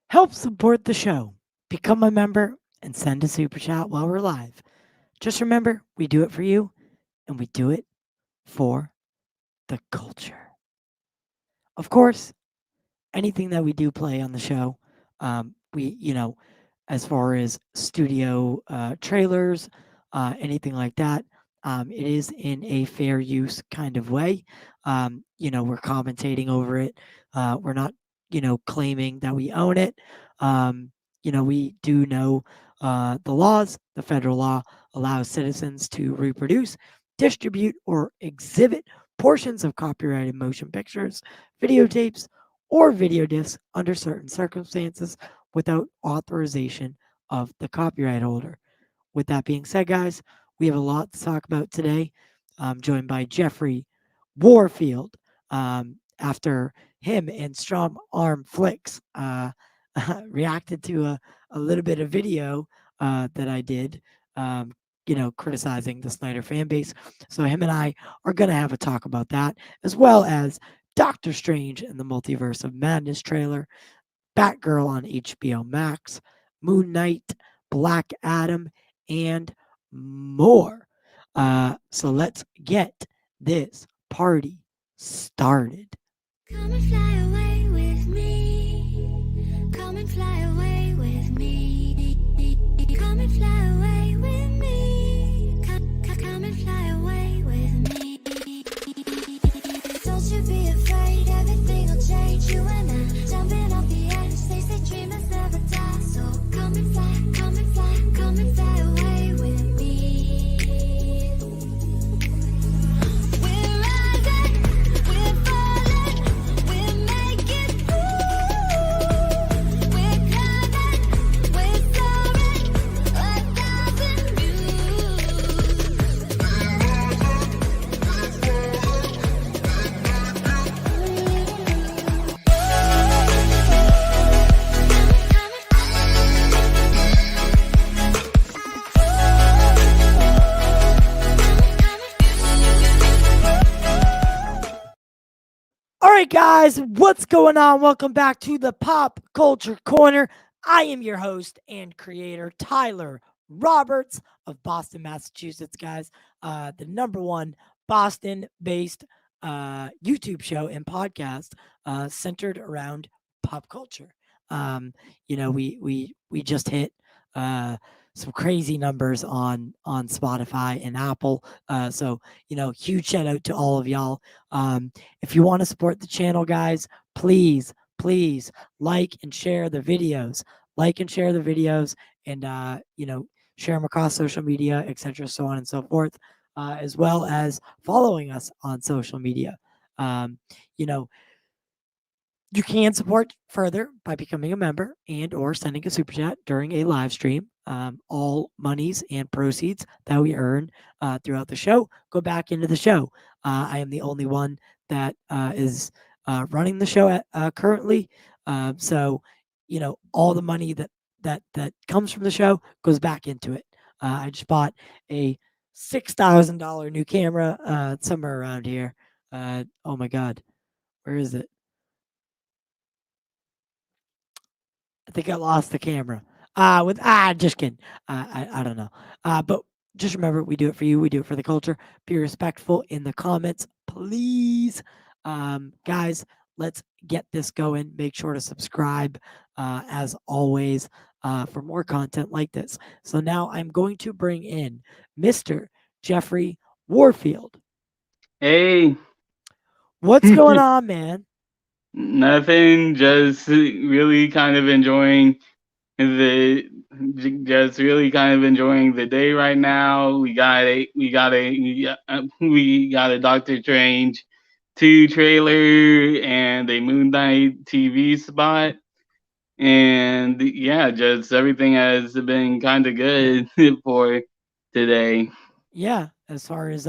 Help support the show. Become a member and send a super chat while we're live. Just remember, we do it for you and we do it for the culture. Of course, anything that we do play on the show, as far as studio trailers, anything like that, it is in a fair use kind of way. We're commentating over it. We're not, claiming that we own it. We do know the laws. The federal law allows citizens to reproduce, distribute, or exhibit portions of copyrighted motion pictures, videotapes, or video discs under certain circumstances without authorization of the copyright holder. With that being said, guys, we have a lot to talk about today. I'm joined by Jeffrey Warfield. After him and Strong Arm Flicks reacted to a little bit of video that I did, criticizing the Snyder fan base. So him and I are going to have a talk about that, as well as Doctor Strange and the Multiverse of Madness trailer, Batgirl on HBO Max, Moon Knight, Black Adam, and more. So let's get this party started. Come and fly away with me. Come and fly away with me. Come and fly away with me. Come and fly away with me. Don't you be afraid, everything will change. You and I jumping off the edge. They say dreamers never die. So come and fly, come and fly, come and fly away with me. We're rising, we're falling, we're making moves. We're climbing, we're soaring, 1,000 All right, guys, what's going on? Welcome back to the Pop Culture Corner. I am your host and creator, Tyler Roberts of Boston, Massachusetts, guys. The number one Boston-based YouTube show and podcast centered around pop culture. We just hit some crazy numbers on Spotify and Apple. So huge shout out to all of y'all. If you want to support the channel, guys, please like and share the videos. Like and share the videos, and share them across social media, etc., so on and so forth, as well as following us on social media. Um, you know, you can support further by becoming a member and or sending a super chat during a live stream. All monies and proceeds that we earn throughout the show go back into the show. I am the only one that is running the show currently. So, all the money that comes from the show goes back into it. I just bought a $6,000 new camera somewhere around here. Oh my God, where is it? I think I lost the camera. Just kidding. I don't know. But just remember, we do it for you. We do it for the culture. Be respectful in the comments, please. Guys, let's get this going. Make sure to subscribe, as always, for more content like this. So now I'm going to bring in Mr. Jeffrey Warfield. Hey, What's going on, man? nothing. Just really kind of enjoying the, just really kind of enjoying the day right now. We got a Doctor Strange 2 trailer and a Moon Knight TV spot, and yeah, just everything has been kind of good for today. Yeah, as far as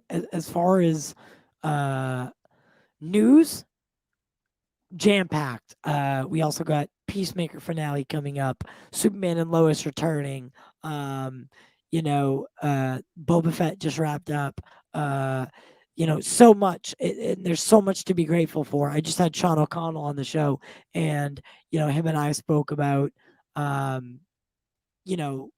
as far as uh news, jam packed. We also got Peacemaker finale coming up, Superman and Lois returning. Boba Fett just wrapped up. so much. And there's so much to be grateful for. I just had Sean O'Connell on the show, and him and I spoke about, um, you know,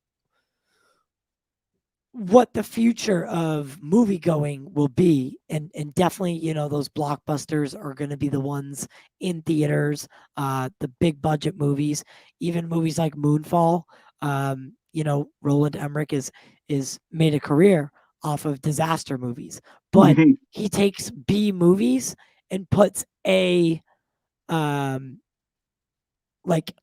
what the future of movie going will be, and definitely those blockbusters are going to be the ones in theaters, the big budget movies, even movies like Moonfall. Roland Emmerich is made a career off of disaster movies, but he takes B movies and puts um like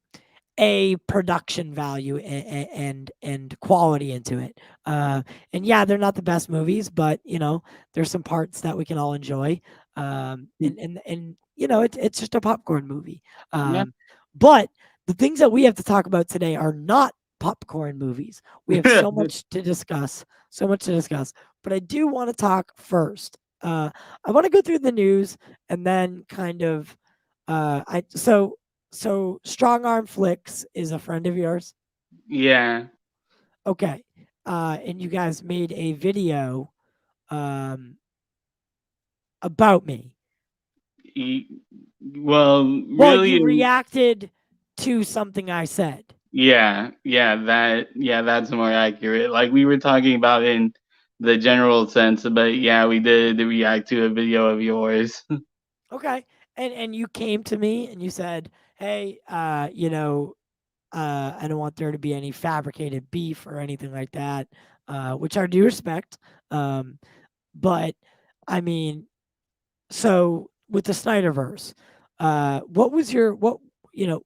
a production value and quality into it. And yeah, they're not the best movies, but there's some parts that we can all enjoy. And it's just a popcorn movie. Yeah. But the things that we have to talk about today are not popcorn movies. We have so much to discuss, so much to discuss. But I do want to talk first. I want to go through the news and then kind of I so Strong Arm Flicks is a friend of yours? Yeah. Okay. And you guys made a video um about me. E- Well, Well, you really, reacted to something I said. yeah, that's more accurate. Like we were talking about in the general sense, but yeah, we did react to a video of yours. Okay. And you came to me and you said, "Hey, I don't want there to be any fabricated beef or anything like that," which I do respect. Um, but I mean, so with the Snyderverse, what was your you know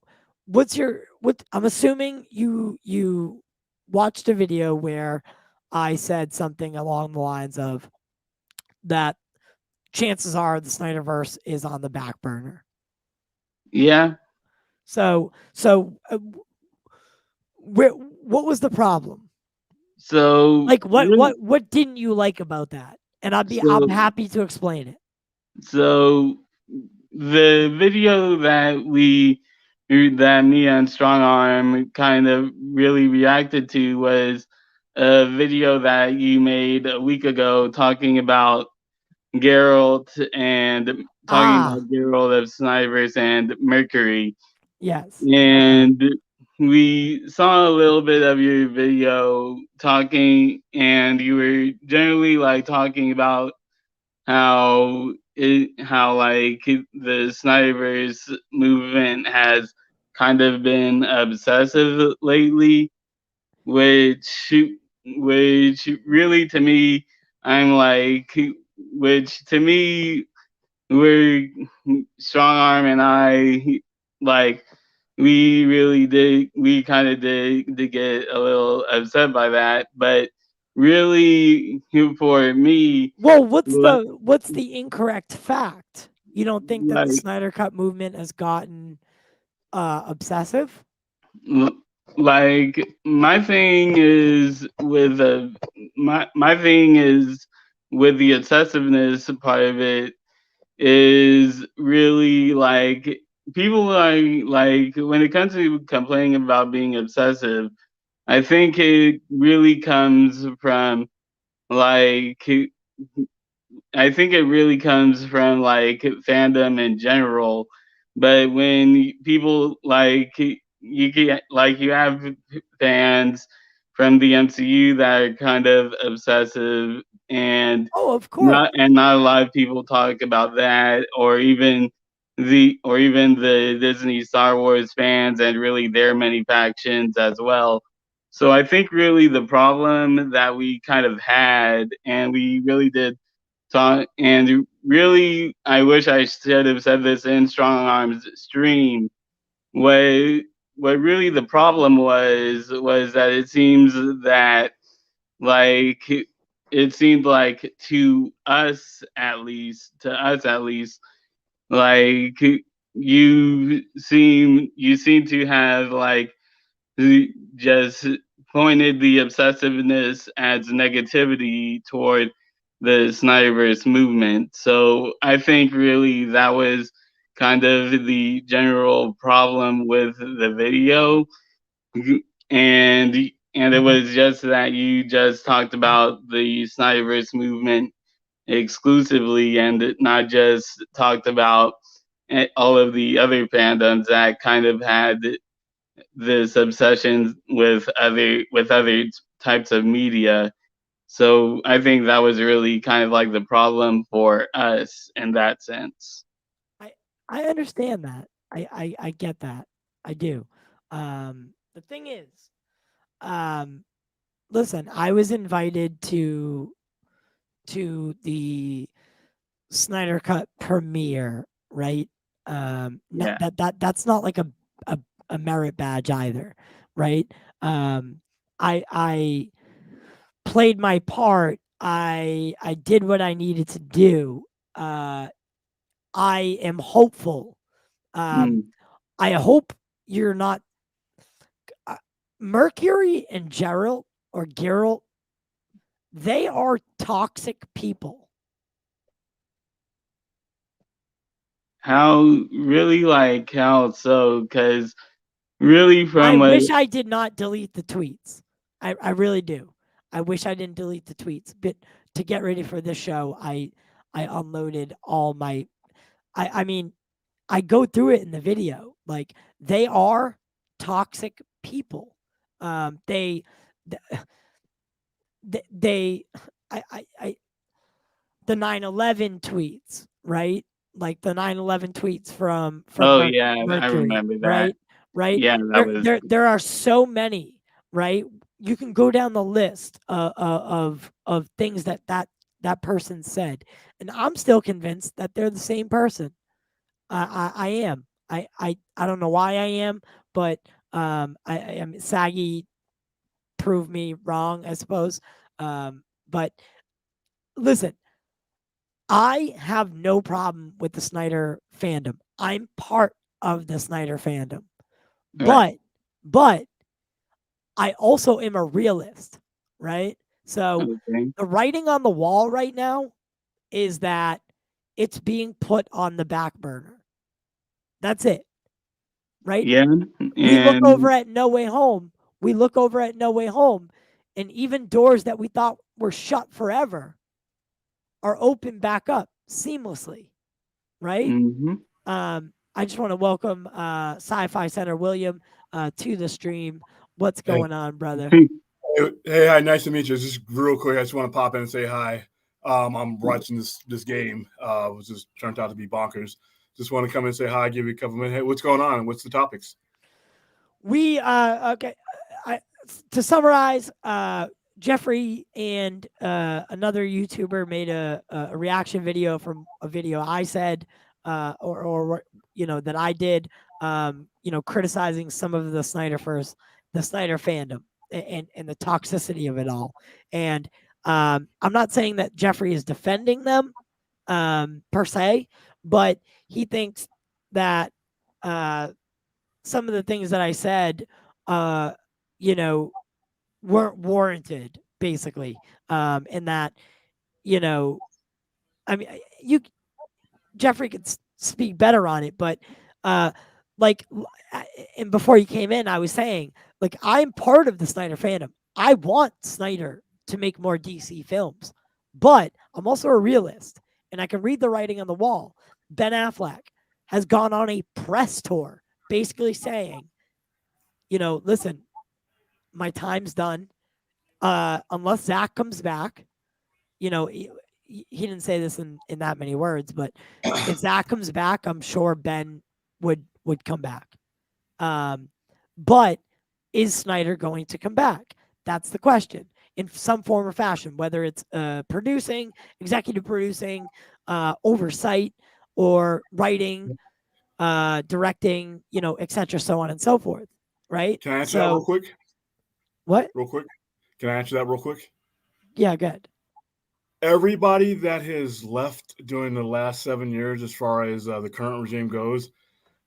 what I'm assuming you watched a video where I said something along the lines of that chances are the Snyderverse is on the back burner. Yeah. So what was the problem? So Like really, what didn't you like about that? And I'm so happy to explain it. so the video that me and Strong Arm kind of really reacted to was a video that you made a week ago talking about Geralt and talking Ah, about Geralt of Snipers and Mercury. yes. Okay. And we saw a little bit of your video talking, and you were generally like talking about how like the Snyderverse movement has kind of been obsessive lately, which which really to me I'm like which to me we're Strong Arm and I like we kind of did get a little upset by that, but really for me Well, like what's the incorrect fact? You don't think that the like Snyder Cut movement has gotten obsessive? L- like my thing is with the my thing is with the obsessiveness part of it is really like people are like when it comes to complaining about being obsessive, I think it really comes from like I think it really comes from like fandom in general. But when people like you get like you have fans from the MCU that are kind of obsessive and Oh, of course. not a lot of people talk about that or even the Disney Star Wars fans and really their many factions as well. So I think really the problem that we kind of had and we really did and really, I wish I should have said this in Strong Arms stream. What what really the problem was that it seems that like it seemed like to us at least, like you seem to have like who just pointed the obsessiveness as negativity toward the Snyderverse movement. So I think really that was kind of the general problem with the video, and it was just that you just talked about the Snyderverse movement exclusively and not just talked about all of the other fandoms that kind of had this obsession with other types of media. So I think that was really kind of like the problem for us in that sense. I I understand that. I get that. I do. The thing is, um, listen, I was invited to the Snyder Cut premiere, right? Yeah. That's not like a a merit badge either, right? Um, I played my part. I did what I needed to do. Uh, I am hopeful. Um, Mm. I hope you're not uh, Mercury and Gerald or Gerald. They are toxic people. How really like how so? Because really, I from a wish I did not delete the tweets. I really do. I wish I didn't delete the tweets. But to get ready for this show, I unloaded all my. I mean, I go through it in the video. Like they are toxic people. They, they I the 9/11 tweets, right? Like the 9/11 tweets from oh yeah, I Mercury, remember that. right? Right? Yeah, that was There are so many, right? You can go down the list of things that person said, and I'm still convinced that they're the same person. I am. I don't know why I am, but I am saggy. Prove me wrong, I suppose. But listen, I have no problem with the Snyder fandom. I'm part of the Snyder fandom. right. But I also am a realist, right? So Okay. the writing on the wall right now is that it's being put on the back burner. That's it, right? Yeah, We look over and at No Way Home. We look over at No Way Home, and even doors that we thought were shut forever are open back up seamlessly, right? mhm. I just want to welcome Sci-Fi Center William to the stream. What's Hey, going on, brother? hey, hi, nice to meet you. Just real quick, I just want to pop in and say hi. I'm watching this game. It just turned out to be bonkers. Just want to come and say hi, give you a couple minutes. Hey, what's going on? What's the topics? We okay. I, to summarize, Jeffrey and another YouTuber made a reaction video from a video I said, or that I did, criticizing some of the the Snyder fandom, and the toxicity of it all. And I'm not saying that Jeffrey is defending them, per se, but he thinks that some of the things that I said, uh, you know, weren't warranted, basically. And that, you know, I mean, you Jeffrey could speak better on it, but uh, like, and before you came in, I was saying, like, I'm part of the Snyder fandom. I want Snyder to make more DC films, but I'm also a realist, and I can read the writing on the wall. Ben Affleck has gone on a press tour, basically saying, listen, my time's done. Unless Zach comes back, he didn't say this in that many words, but if Zach comes back, I'm sure Ben would come back. But is Snyder going to come back? That's the question in some form or fashion, whether it's producing, executive producing, oversight, or writing, directing, etc., so on and so forth. Right. Can I answer that real So quick? what? Real quick. Can I answer that real quick? Yeah, good. Everybody that has left during the last 7 years, as far as the current regime goes,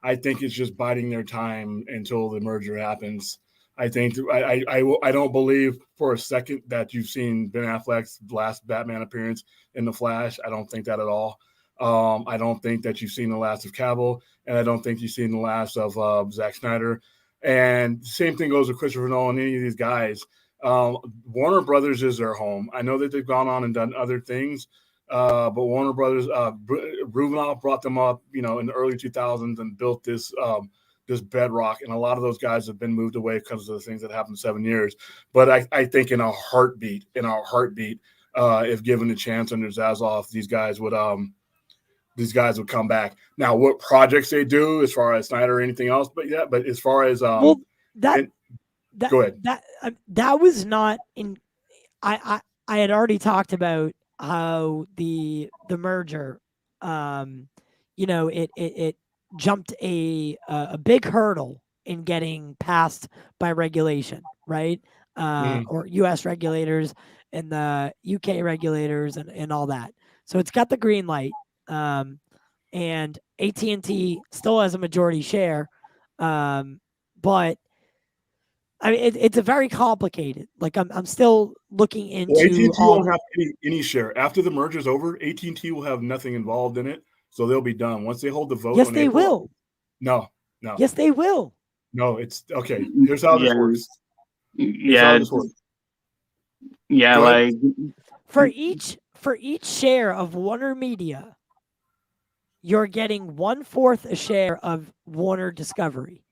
I think it's just biding their time until the merger happens. I think I don't believe for a second that you've seen Ben Affleck's last Batman appearance in The Flash. I don't think that at all. I don't think that you've seen the last of Cavill, and I don't think you've seen the last of Zack Snyder. And same thing goes with Christopher Nolan. Any of these guys, Warner Brothers is their home. I know that they've gone on and done other things, But Warner Brothers, Ruvenoff brought them up, in the early 2000s and built this bedrock. And a lot of those guys have been moved away because of the things that happened 7 years. But I think in a heartbeat, if given a chance under Zaslav, these guys would come back. Now, what projects they do as far as Snyder or anything else, but as far as well, that go ahead. That was not in. I had already talked about how the merger, it jumped a big hurdle in getting passed by regulation, right? Or U.S. regulators and the UK regulators and all that. So it's got the green light, and AT&T still has a majority share, but I mean, it's a very complicated. Like I'm still looking into. AT&T won't have any share after the merger's over. AT&T will have nothing involved in it, so they'll be done once they hold the vote. Yes, they will. No. Yes, they will. No, it's okay. Here's how this works. Yeah, like for each share of Warner Media, you're getting 1/4 a share of Warner Discovery.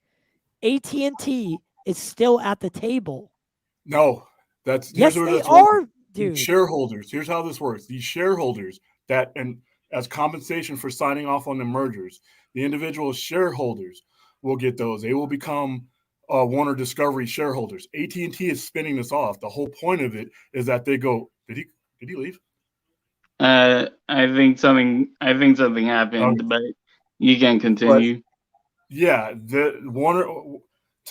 AT&T is still at the table. No, yes, they are, dude. Shareholders. Here's how this works. These shareholders and as compensation for signing off on the mergers, the individual shareholders will get those. They will become Warner Discovery shareholders. AT&T is spinning this off. The whole point of it is that they go. Did he leave? I think something happened, but you can continue. But, yeah, the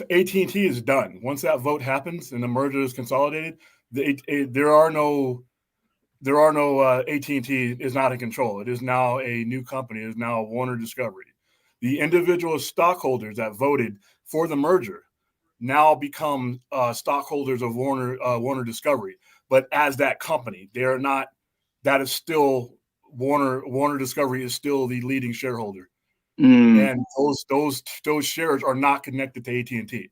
AT&T is done. Once that vote happens and the merger is consolidated, there are no AT&T is not in control. It is now a new company. It is now Warner Discovery. The individual stockholders that voted for the merger now become stockholders of Warner Discovery. But as that company, they are not. That is still Warner Discovery is still the leading shareholder. And those shares are not connected to AT&T.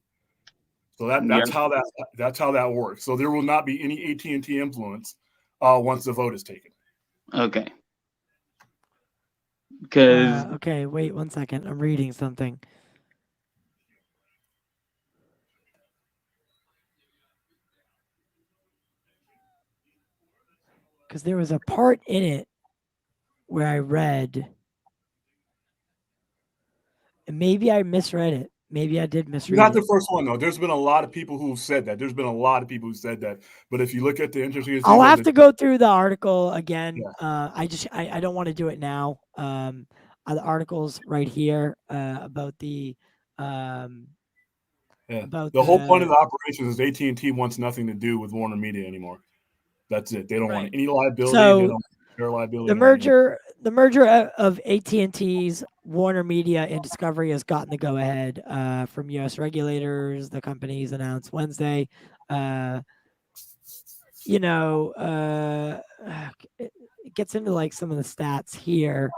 So that's how that works. So there will not be any AT&T influence once the vote is taken. Okay. Because okay, wait 1 second. I'm reading something. Because there was a part in it where I read, and maybe I misread it. Maybe I did misread You're not it. the first one, though. There's been a lot of people who've said that. But if you look at the interesting, I'll have to go through the article again. Yeah. I don't want to do it now. The article's right here about the about the whole point of the operations is AT&T wants nothing to do with Warner Media anymore. That's it. They don't want any liability. So they don't want their liability. The merger of AT&T's Warner Media and Discovery has gotten the go-ahead from U.S. regulators. The companies announced Wednesday. It gets into like some of the stats here.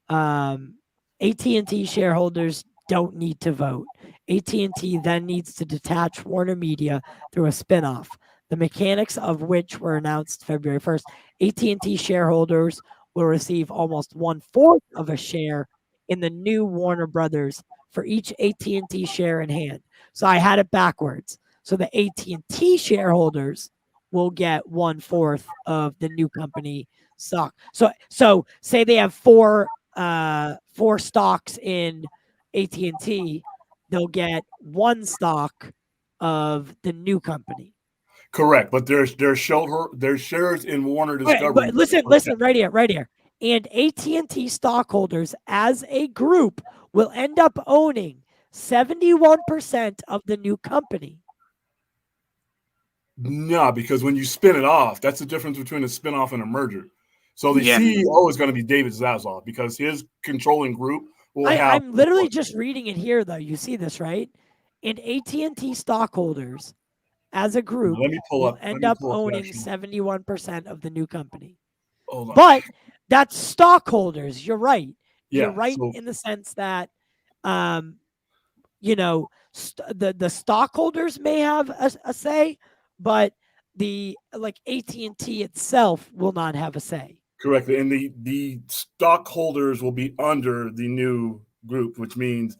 AT&T shareholders don't need to vote. AT&T then needs to detach Warner Media through a spinoff, the mechanics of which were announced February 1st. AT&T shareholders will receive almost 1/4 of a share in the new Warner Brothers for each AT&T share in hand. So I had it backwards. So the AT&T shareholders will get 1/4 of the new company stock. So say they have four stocks in AT&T, they'll get one stock of the new company. Correct, but there's shares in Warner Discovery. But listen, right here. And AT&T stockholders as a group will end up owning 71% of the new company. No, because when you spin it off, that's the difference between a spinoff and a merger. So the CEO is going to be David Zaslav because his controlling group will have. I'm literally just reading it here, though. You see this, right? And AT&T stockholders as a group will end up owning 71% of the new company. But that's stockholders. You're right. Yeah, You're right in the sense that, the stockholders may have a say, but the AT&T itself will not have a say. correctly, and the stockholders will be under the new group, which means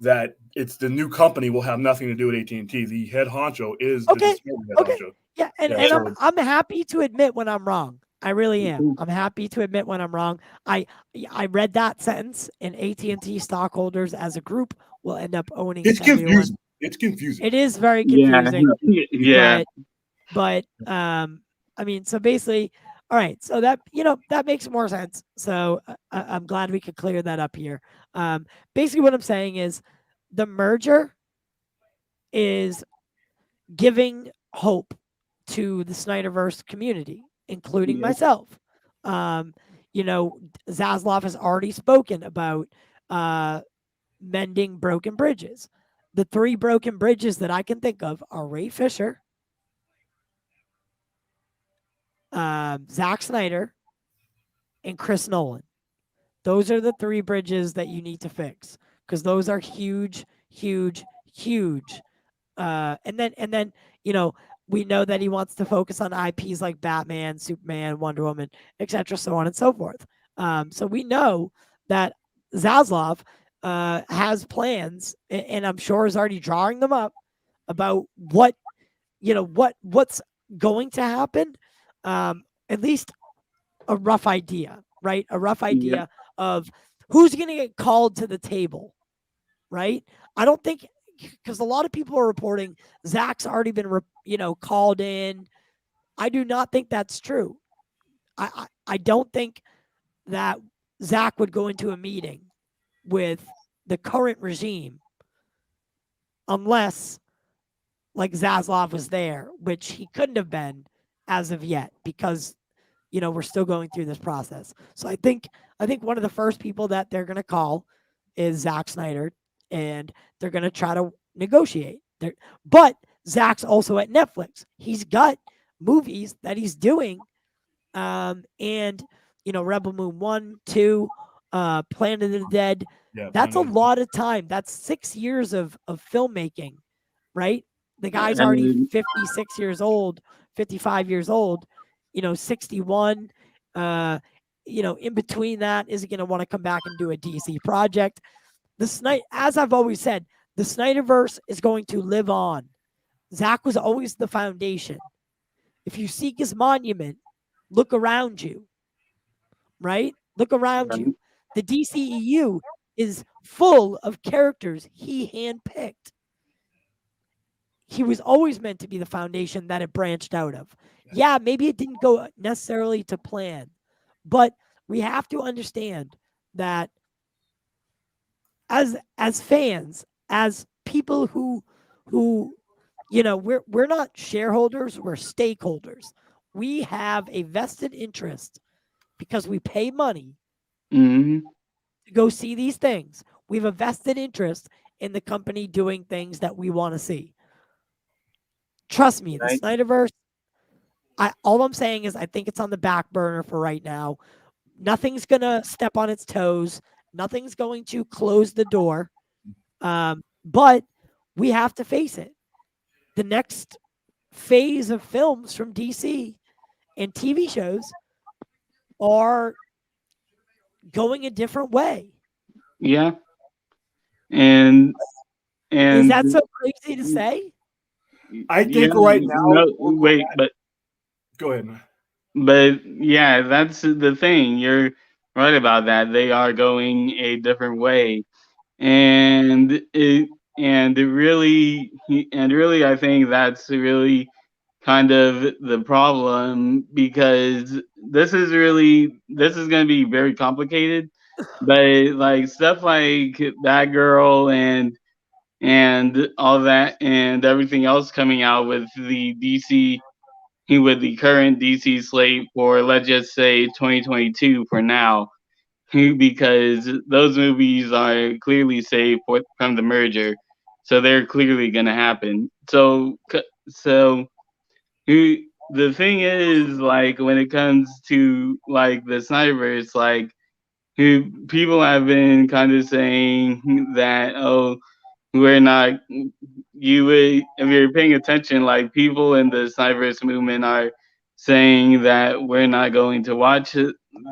that it's the new company will have nothing to do with AT&T. The head honcho is the Okay, Discovery head okay, honcho. yeah, and Yeah, and so I'm happy to admit when I'm wrong. I really am. I'm happy to admit when I'm wrong. I I read that sentence, and AT&T stockholders as a group will end up owning it's 71. confusing. It's confusing. It is very Yeah, confusing, yeah, but I mean, so basically, all right. So that that makes more sense. So I'm glad we could clear that up here. Basically, what I'm saying is the merger is giving hope to the Snyderverse community, including yep. myself. Um, Zaslav has already spoken about uh, mending broken bridges. The three broken bridges that I can think of are Ray Fisher, Zack Snyder, and Chris Nolan. Those are the three bridges that you need to fix because those are huge, huge, huge. And then we know that he wants to focus on IPs like Batman, Superman, Wonder Woman, etc., so on and so forth. So we know that Zaslav has plans, and I'm sure is already drawing them up about what's going to happen. At least a rough idea, right? A rough Yep. idea of who's going to get called to the table, right? I don't think because a lot of people are reporting Zach's already been, called in. I do not think that's true. I don't think that Zach would go into a meeting with the current regime unless like Zaslav was there, which he couldn't have been as of yet because we're still going through this process. So I think one of the first people that they're going to call is Zack Snyder, and they're going to try to negotiate. But Zach's also at Netflix. He's got movies that he's doing, and Rebel Moon 1, 2, Planet of the Dead. Yeah, That's a lot of time. That's 6 years of filmmaking, right? The guy's already And 56 years old, 55 years old, 61. In between that, is he going to want to come back and do a DC project? As I've always said, the Snyderverse is going to live on. Zach was always the foundation. If you seek his monument, look around you, right? Look around you. The DCEU is full of characters he handpicked. He was always meant to be the foundation that it branched out of. Yeah, maybe it didn't go necessarily to plan, but we have to understand that as fans, as people who we're not shareholders, we're stakeholders. We have a vested interest because we pay money mhm, to go see these things. We have a vested interest in the company doing things that we want to see. Trust me, the right. Snyderverse, all I'm saying is I think it's on the back burner for right now. Nothing's going to step on its toes. Nothing's going to close the door. But we have to face it. The next phase of films from DC and TV shows are going a different way. Yeah, and Is that and so crazy to say? I yeah, think right now. no, wait, Go ahead, man. but yeah, that's the thing. You're right about that. They are going a different way, and really, I think that's really kind of the problem because this is going to be very complicated. But like stuff like Batgirl and all that and everything else coming out with the DC with the current DC slate for let's just say 2022 for now, because those movies are clearly saved from the merger, so they're clearly gonna happen. So the thing is, like when it comes to like the Snyderverse, like people have been kind of saying that we're not you would if you're paying attention, like people in the Cyverse movement are saying that we're not going to watch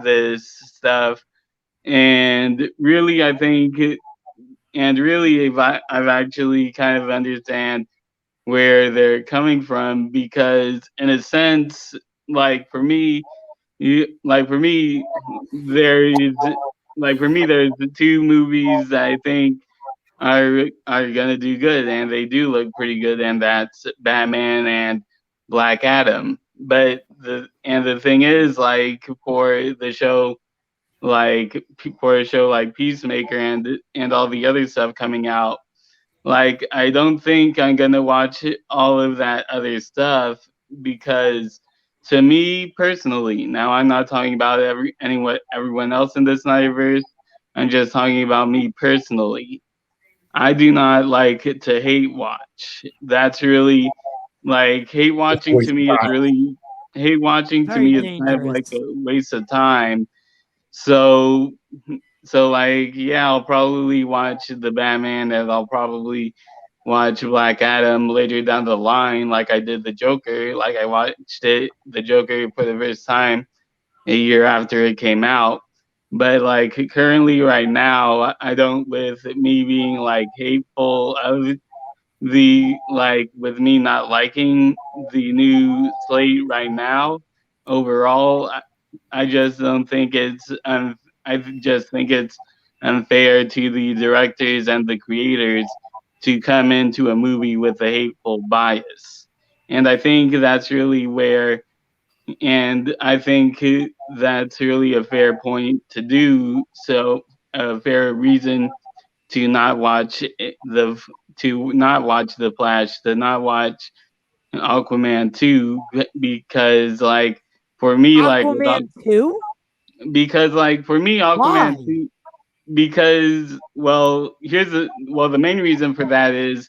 this stuff. And really, I think, and really, I've actually kind of understand where they're coming from because, in a sense, like for me, like for me, there's there's the two movies that I think are gonna do good, and they do look pretty good, and that's Batman and Black Adam. But the thing is, like for the show, for a show like Peacemaker and all the other stuff coming out, like I don't think I'm gonna watch all of that other stuff because to me personally, now I'm not talking about everyone else in the Snyderverse. I'm just talking about me personally. I do not like to hate watch. That's really like It's a waste of time. hate watching to Very me is kind of like a dangerous. waste of time. So like yeah, I'll probably watch the Batman and I'll probably watch Black Adam later down the line like I did the Joker. Like I watched the Joker for the first time a year after it came out. But like currently right now, I don't with me being like hateful of with me not liking the new slate right now overall, I just don't think I just think it's unfair to the directors and the creators to come into a movie with a hateful bias. And I think that's really where and I think that's really a fair point to do. So a fair reason to not watch to not watch the Flash, to not watch Aquaman 2 because like for me Aquaman 2? for me Aquaman Why? 2 because the main reason for that is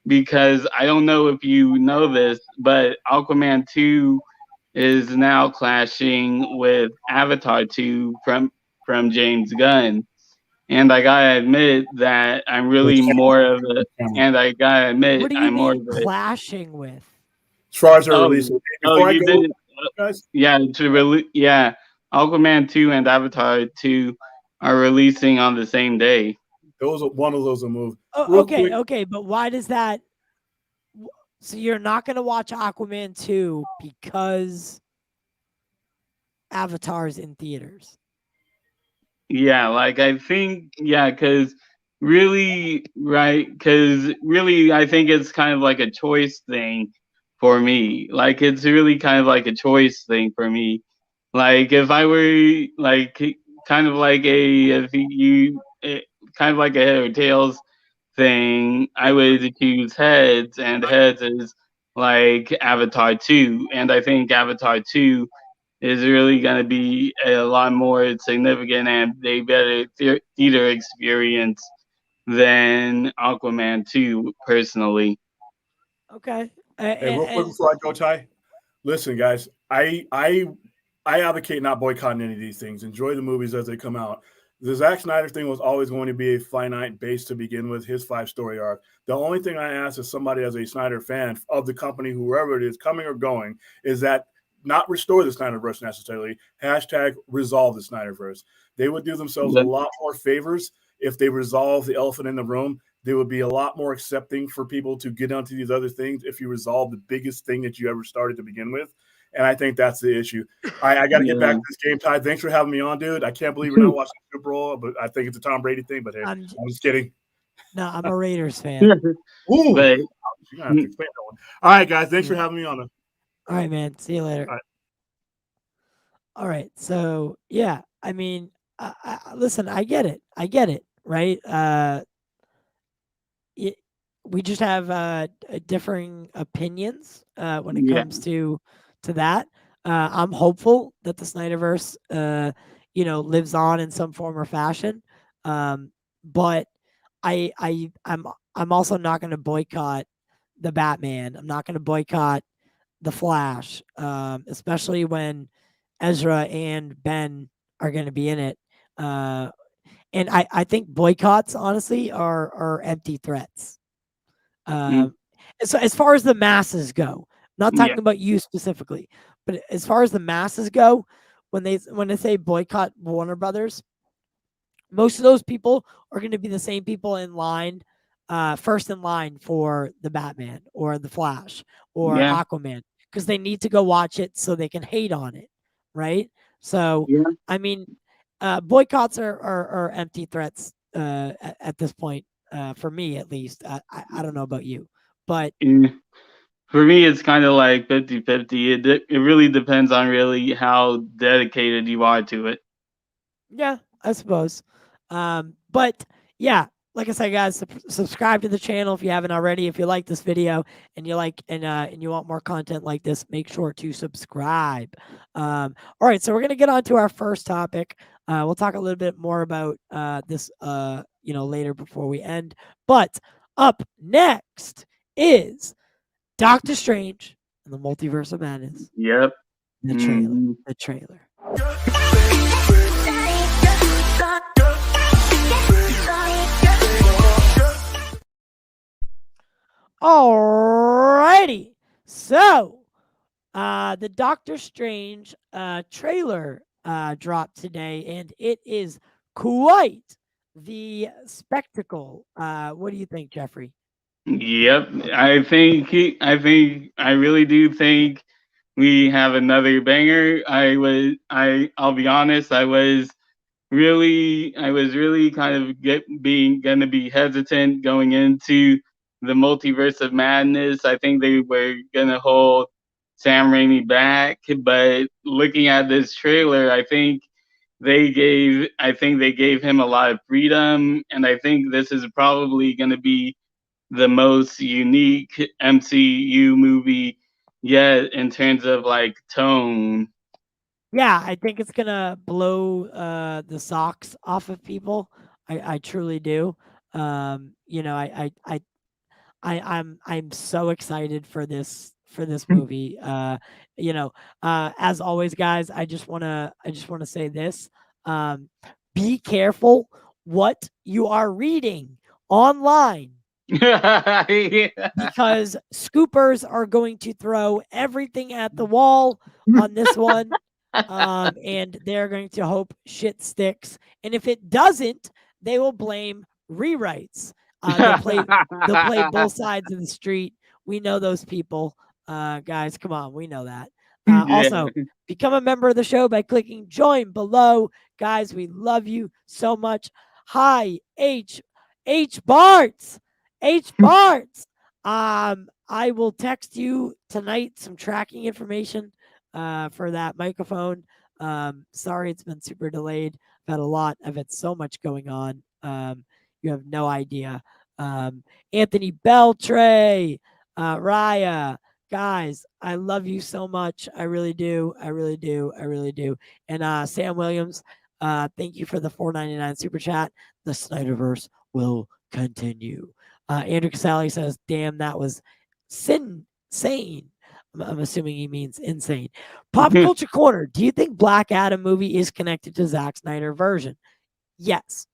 because I don't know if you know this, but Aquaman 2 is now clashing with Avatar 2 from James Gunn. And I gotta admit that I'm With really more of a Cameron. and I gotta admit What do you I'm more mean of a clashing with? As far as their oh release, oh before I you go, didn't guys, yeah, Aquaman 2 and Avatar 2 are releasing on the same day. one of those will move. Oh, Real okay, quick, okay, but why does that? So you're not gonna watch Aquaman 2 because Avatar's in theaters? Yeah, like I think cuz really I think it's kind of like a choice thing for me. Like it's really kind of like a choice thing for me. Like if I were like kind of like a if you kind of like a head or tails thing, I would choose heads, and heads is like Avatar 2, and I think Avatar 2 is really going to be a lot more significant and a better theater experience than Aquaman 2 personally. Okay, hey, real quick before I go, Ty. Listen, guys, I advocate not boycotting any of these things. Enjoy the movies as they come out. The Zack Snyder thing was always going to be a finite base to begin with, his 5 story arc. The only thing I ask as somebody as a Snyder fan of the company, whoever it is, coming or going, is that not restore the Snyderverse necessarily. Hashtag resolve the Snyderverse. They would do themselves a But, lot more favors if they resolve the elephant in the room. They would be a lot more accepting for people to get onto these other things if you resolve the biggest thing that you ever started to begin with. And I think that's the issue. I got to get back yeah. to this game, Ty. Thanks for having me on, dude. I can't believe we're not watching Super Bowl, but I think it's a Tom Brady thing. But hey, I'm I'm just kidding. no, I'm a Raiders fan. Ooh, but you're gonna have to explain that one. All right, guys. Thanks for having me on. All right, man. See you later. All right. All right. So yeah, I mean, listen, I get it. I get it. Right. It, we just have differing opinions when it yeah, comes to that. I'm hopeful that the Snyderverse, lives on in some form or fashion. But I'm also not going to boycott the Batman. I'm not going to boycott the Flash, especially when Ezra and Ben are going to be in it. And I think boycotts, honestly, are empty threats. mm, So as far as the masses go, not yeah, talking about you specifically, but as far as the masses go, when they say boycott Warner Brothers, most of those people are going to be the same people in line, first in line for the Batman or the Flash or Yeah, Aquaman, because they need to go watch it so they can hate on it, right? So, yeah. I mean, boycotts are empty threats at this point, for me at least. I don't know about you, but Mm. For me, it's kind of like 50-50. It really depends on really how dedicated you are to it. yeah, I suppose. But yeah, like I said, guys, subscribe to the channel if you haven't already. If you like this video and you like and you want more content like this, make sure to subscribe. All right, so we're gonna get on to our first topic. We'll talk a little bit more about this later before we end. But up next is Doctor Strange and the Multiverse of Madness. Yep. The trailer. Mhm. The trailer. Alrighty. So, the Doctor Strange trailer dropped today, and it is quite the spectacle. What do you think, Jeffrey? Yep. I really do think we have another banger. I'll be honest, I was really kind of being gonna be hesitant going into the Multiverse of Madness. I think they were gonna hold Sam Raimi back, but looking at this trailer, I think they gave him a lot of freedom, and I think this is probably gonna be the most unique MCU movie yet in terms of like tone. Yeah, I think it's gonna blow the socks off of people. I truly do. I'm so excited for this movie. As always, guys, I just wanna say this. Um, be careful what you are reading online, because scoopers are going to throw everything at the wall on this one. And they're going to hope shit sticks. And if it doesn't, they will blame rewrites. They'll play both sides of the street. We know those people, guys. Come on, we know that. Yeah. Also, become a member of the show by clicking join below, guys. We love you so much. Hi, H Barts, H Barts. I will text you tonight some tracking information for that microphone. Sorry, it's been super delayed. I've had a lot. I've had so much going on. You have no idea. Anthony Beltray, Raya, guys, I love you so much. I really do. I really do. I really do. And Sam Williams, thank you for the $4.99 super chat. The Snyderverse will continue. Andrew Casale says, "Damn, that was insane." I'm assuming he means insane. Pop Culture Corner. Do you think Black Adam movie is connected to Zack Snyder version? Yes.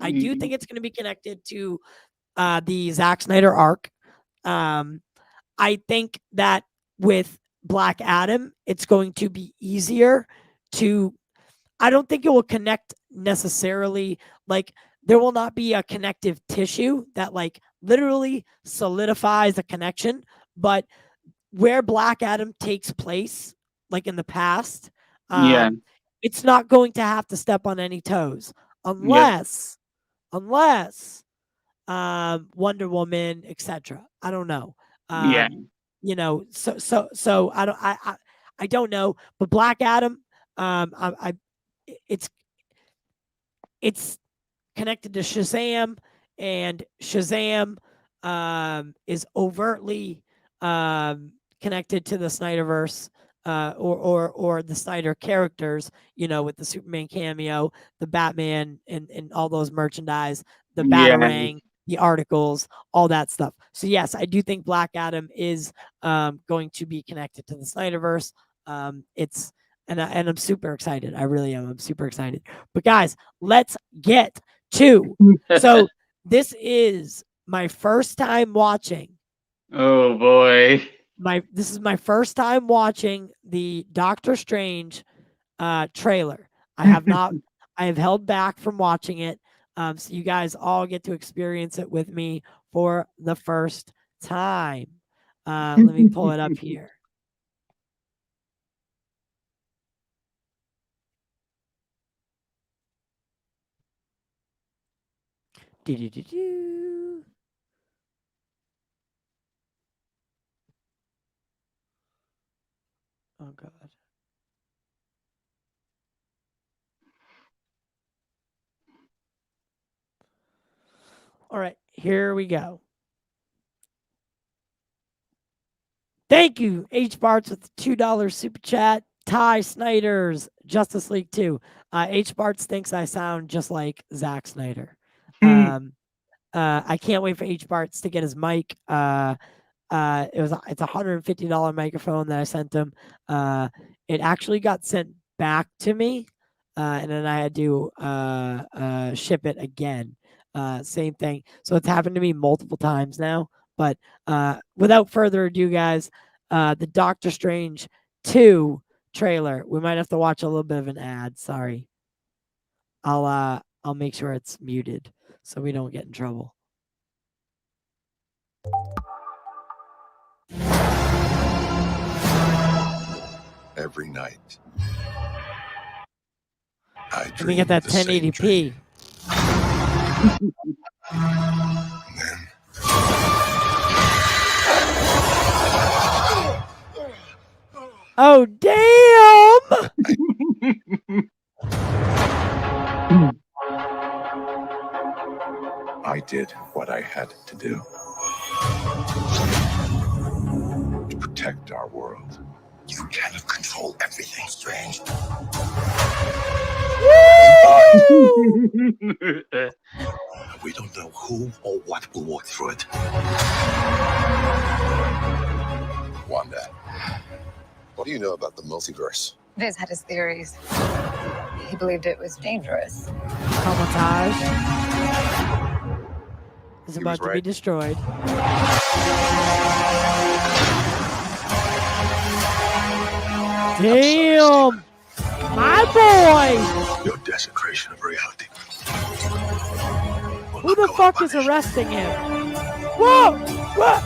I do think it's going to be connected to the Zack Snyder arc. I think that with Black Adam, it's going to be easier to. I don't think it will connect necessarily. Like, there will not be a connective tissue that like literally solidifies a connection, but where Black Adam takes place, like in the past, Yeah. it's not going to have to step on any toes Yep. unless Wonder Woman, etc. I don't know. Yeah. So I don't know, but Black Adam, it's it's connected to Shazam, and Shazam is overtly connected to the Snyderverse, or the Snyder characters, with the Superman cameo, the Batman, and all those merchandise, the Yeah. Batarang, the articles, all that stuff. So yes, I do think Black Adam is going to be connected to the Snyderverse. It's and I'm super excited. I really am. I'm super excited. But guys, let's get to. So this is my first time watching. Oh boy. This is my first time watching the Doctor Strange trailer. I have not. I have held back from watching it, so you guys all get to experience it with me for the first time. Let me pull it up here. Do-do-do-do. Oh God. All right, here we go. Thank you, H. Bartz with the $2 super chat. Ty Snyder's Justice League 2. H. Bartz thinks I sound just like Zack Snyder. I can't wait for H. Bartz to get his mic. It's a $150 microphone that I sent him. It actually got sent back to me, and then I had to ship it again. Same thing. So it's happened to me multiple times now. But without further ado, guys, the Doctor Strange 2 trailer. We might have to watch a little bit of an ad. Sorry. I'll make sure it's muted so we don't get in trouble. Every night, I Let me dream get that the same 1080p. dream. And then Oh, damn! I did what I had to do to protect our world. You cannot control everything, Strange. We don't know who or what will walk through it. Wanda, what do you know about the multiverse? Viz had his theories. He believed it was dangerous. Comatage is He about was to be right. destroyed. Damn! My boy! Your desecration of reality. will Who not the go fuck is unpunished. arresting him? Whoa! What?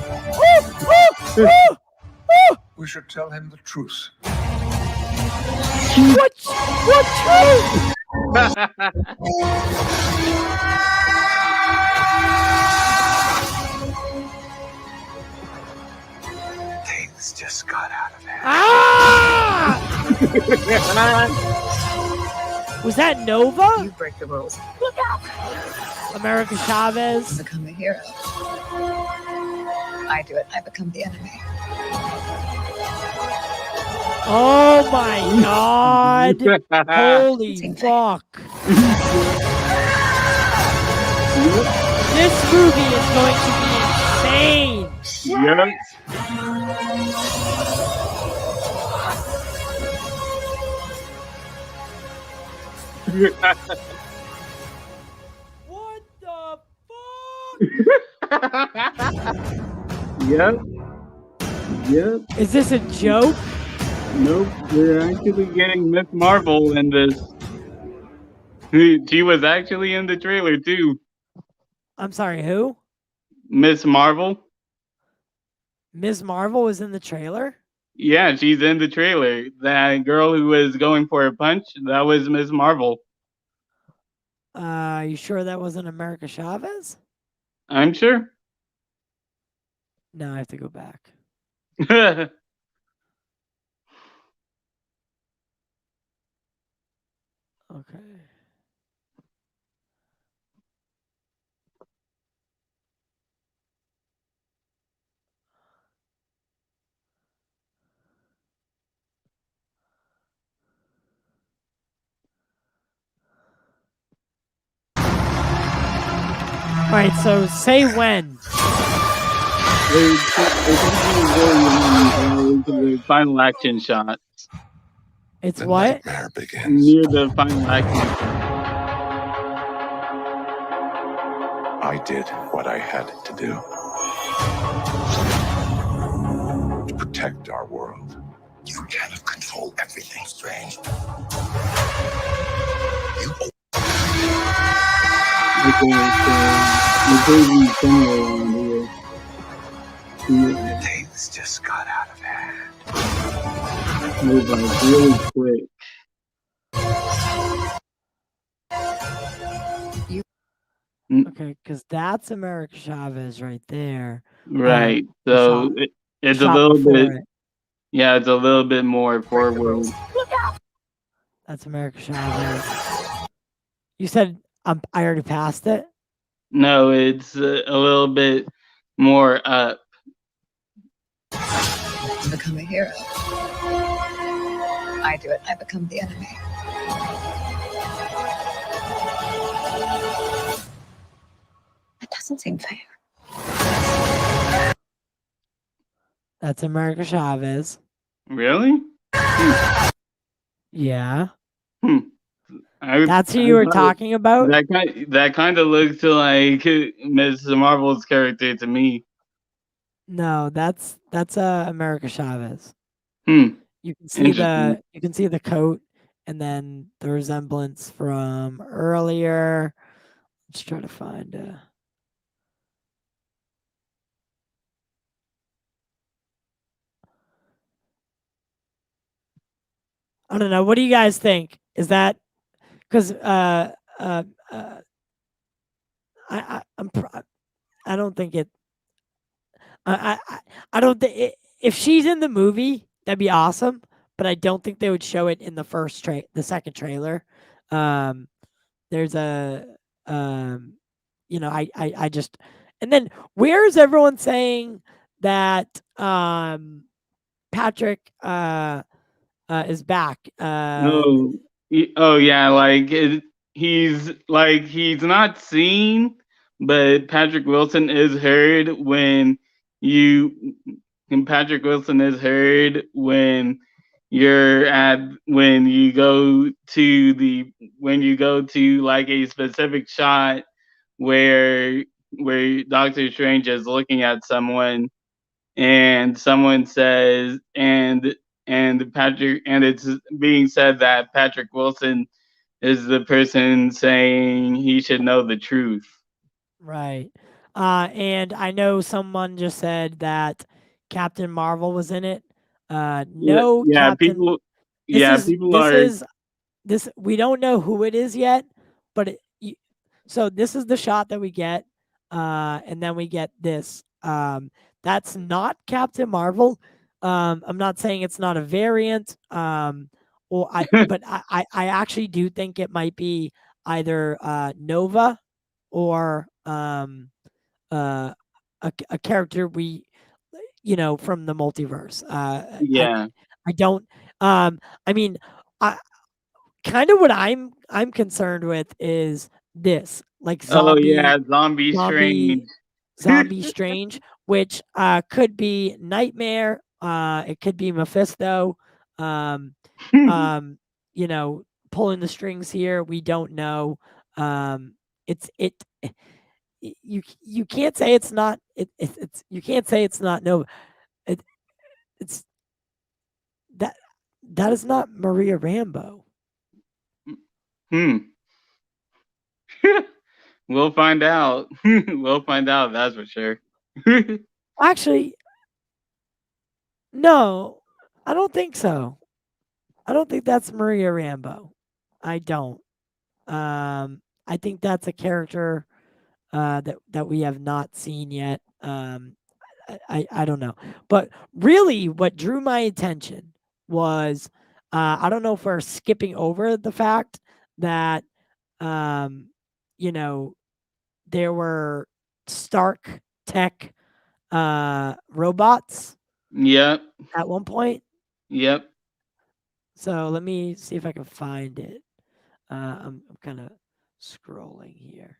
We should tell him the truth. What truth? Things just got out of hand. Ah! Was that Nova? You break the rules. Look out! America Chavez? Become a hero. I do it. I become the enemy. Oh my god! Holy fuck! This movie is going to be insane! Yep. What the Yep. Yep. fuck? Is this a joke? Nope. We're actually getting Miss Marvel in this. She was actually in the trailer too. I'm sorry, who? Miss Marvel. Ms. Marvel was in the trailer? Yeah, she's in the trailer. That girl who was going for a punch, that was Miss Marvel. You sure that wasn't America Chavez? I'm sure. No, I have to go back. Okay. All right, so say when. The final action shot. It's The what? nightmare begins. Near the final action shot. I did what I had to do to protect our world. You cannot control control everything, Strange. You things just got out of hand. Move like really quick. Okay, because that's America Chavez right there. Right. The So shot, it's a shot little before bit, it. yeah, it's a little bit more forward. That's America Chavez. You said I already passed it? No, it's a little bit more up. Become a hero. I do it, I become the enemy. It doesn't seem fair. That's America Chavez. Really? Yeah. I, That's who you were talking about? That kind of looks like Ms. Marvel's character to me. No, that's America Chavez. Hmm. You can see the coat and then the resemblance from earlier. Let's try to find I don't know. What do you guys think? Is that because I don't think it. I don't think if she's in the movie, that'd be awesome. But I don't think they would show it in the second trailer. There's a I just and then where's everyone saying that Patrick is back? Oh yeah, like he's not seen, but Patrick Wilson is heard when you. And Patrick Wilson is heard when when you go to like a specific shot where Doctor Strange is looking at someone and someone says and Patrick and it's being said that Patrick Wilson is the person saying he should know the truth. Right. And I know someone just said that Captain Marvel was in it. No, yeah, Captain. people are. This we don't know who it is yet, but so this is the shot that we get, and then we get this. That's not Captain Marvel. I'm not saying it's not a variant. But I actually do think it might be either Nova or a character we from the multiverse. Yeah. I don't. I mean, I kind of what I'm concerned with is this, like Zombie Strange. zombie Strange, which could be Nightmare. It could be Mephisto. Pulling the strings here. We don't know. You can't say it's not. You can't say it's not Nova. It's that is not Maria Rambeau. We'll find out. We'll find out. That's for sure. Actually, no, I don't think so. I don't think that's Maria Rambeau. I don't. I think that's a character that we have not seen yet. I don't know. But really, what drew my attention was I don't know if we're skipping over the fact that there were Stark Tech robots. Yep. At one point. Yep. So let me see if I can find it. I'm kind of scrolling here.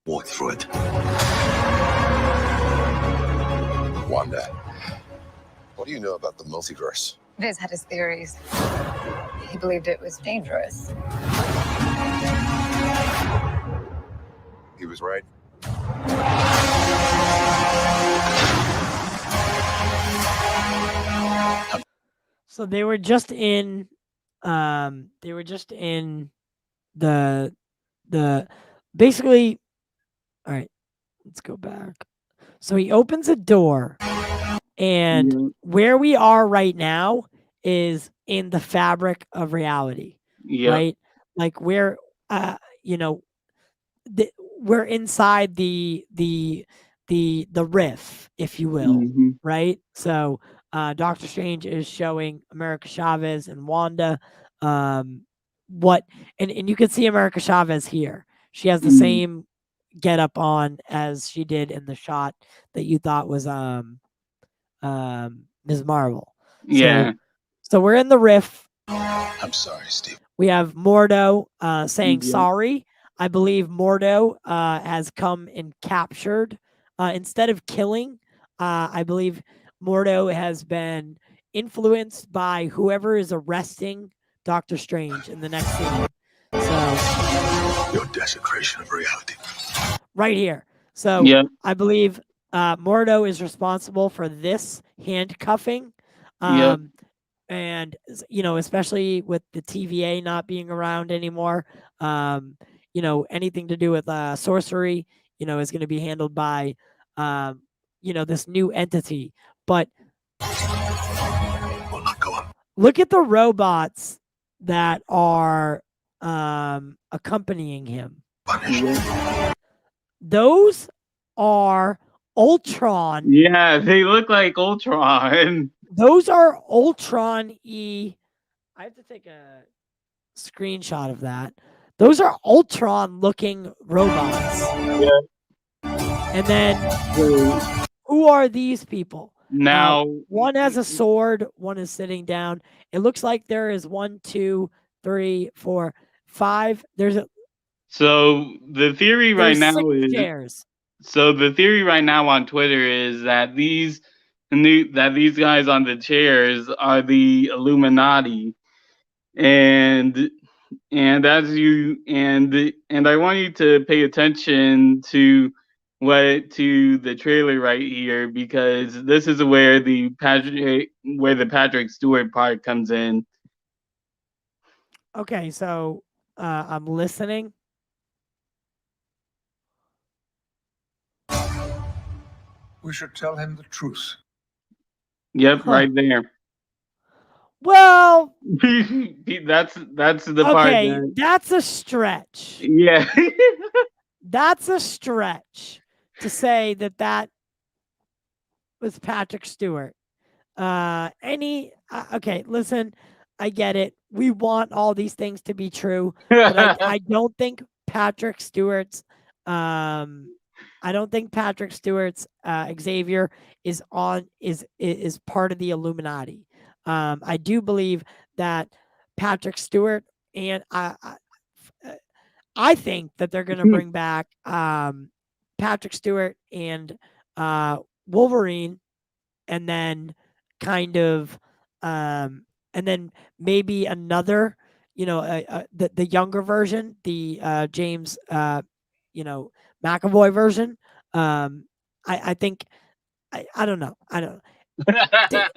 Walk through it. Wanda, what do you know about the multiverse? Viz had his theories. He believed it was dangerous. He was right. So they were just in they were just in the the basically all right, let's go back. So he opens a door and Yeah. where we are right now is in the fabric of reality, Yep. right? Like we're you know, the, we're inside the riff, if you will, Hmm. right? So Doctor Strange is showing America Chavez and Wanda what, and you can see America Chavez here. She has the Mm. same get up on as she did in the shot that you thought was Ms. Marvel. Yeah. So we're in the riff. I'm sorry, Steve. We have Mordo saying Yep. sorry. I believe Mordo has come and captured instead of killing. I believe Mordo has been influenced by whoever is arresting Doctor Strange in the next scene. So Your desecration of reality. right here. So Yep. I believe Mordo is responsible for this handcuffing. Yep. And especially with the TVA not being around anymore, anything to do with sorcery, is going to be handled by, this new entity. But Will not go on. look at the robots that are accompanying him. Punished. Yep. Those are Ultron. Yeah, they look like Ultron. Those are Ultron E. I have to take a screenshot of that. Those are Ultron looking robots. Yeah. And then So who are these people? now, One has a sword, one is sitting down. It looks like there is 1, 2, 3, 4, 5. so the theory right There's now 6 is chairs. so the theory right now on Twitter is that these guys on the chairs are the Illuminati, and and I want you to pay attention to the trailer right here, because this is where the Patrick Stewart part comes in. Okay, so I'm listening. We should tell him the truth. Yep, Huh. right there. Well, that's the part okay, that, that's a stretch. yeah. That's a stretch to say that was Patrick Stewart. Okay, listen, I get it. We want all these things to be true, but I don't think Patrick Stewart's I don't think Patrick Stewart's Xavier is part of the Illuminati. I do believe that Patrick Stewart and I think that they're going to bring back Patrick Stewart and Wolverine, and then kind of and then maybe another, the younger version, the James McAvoy version. I think I don't know. I don't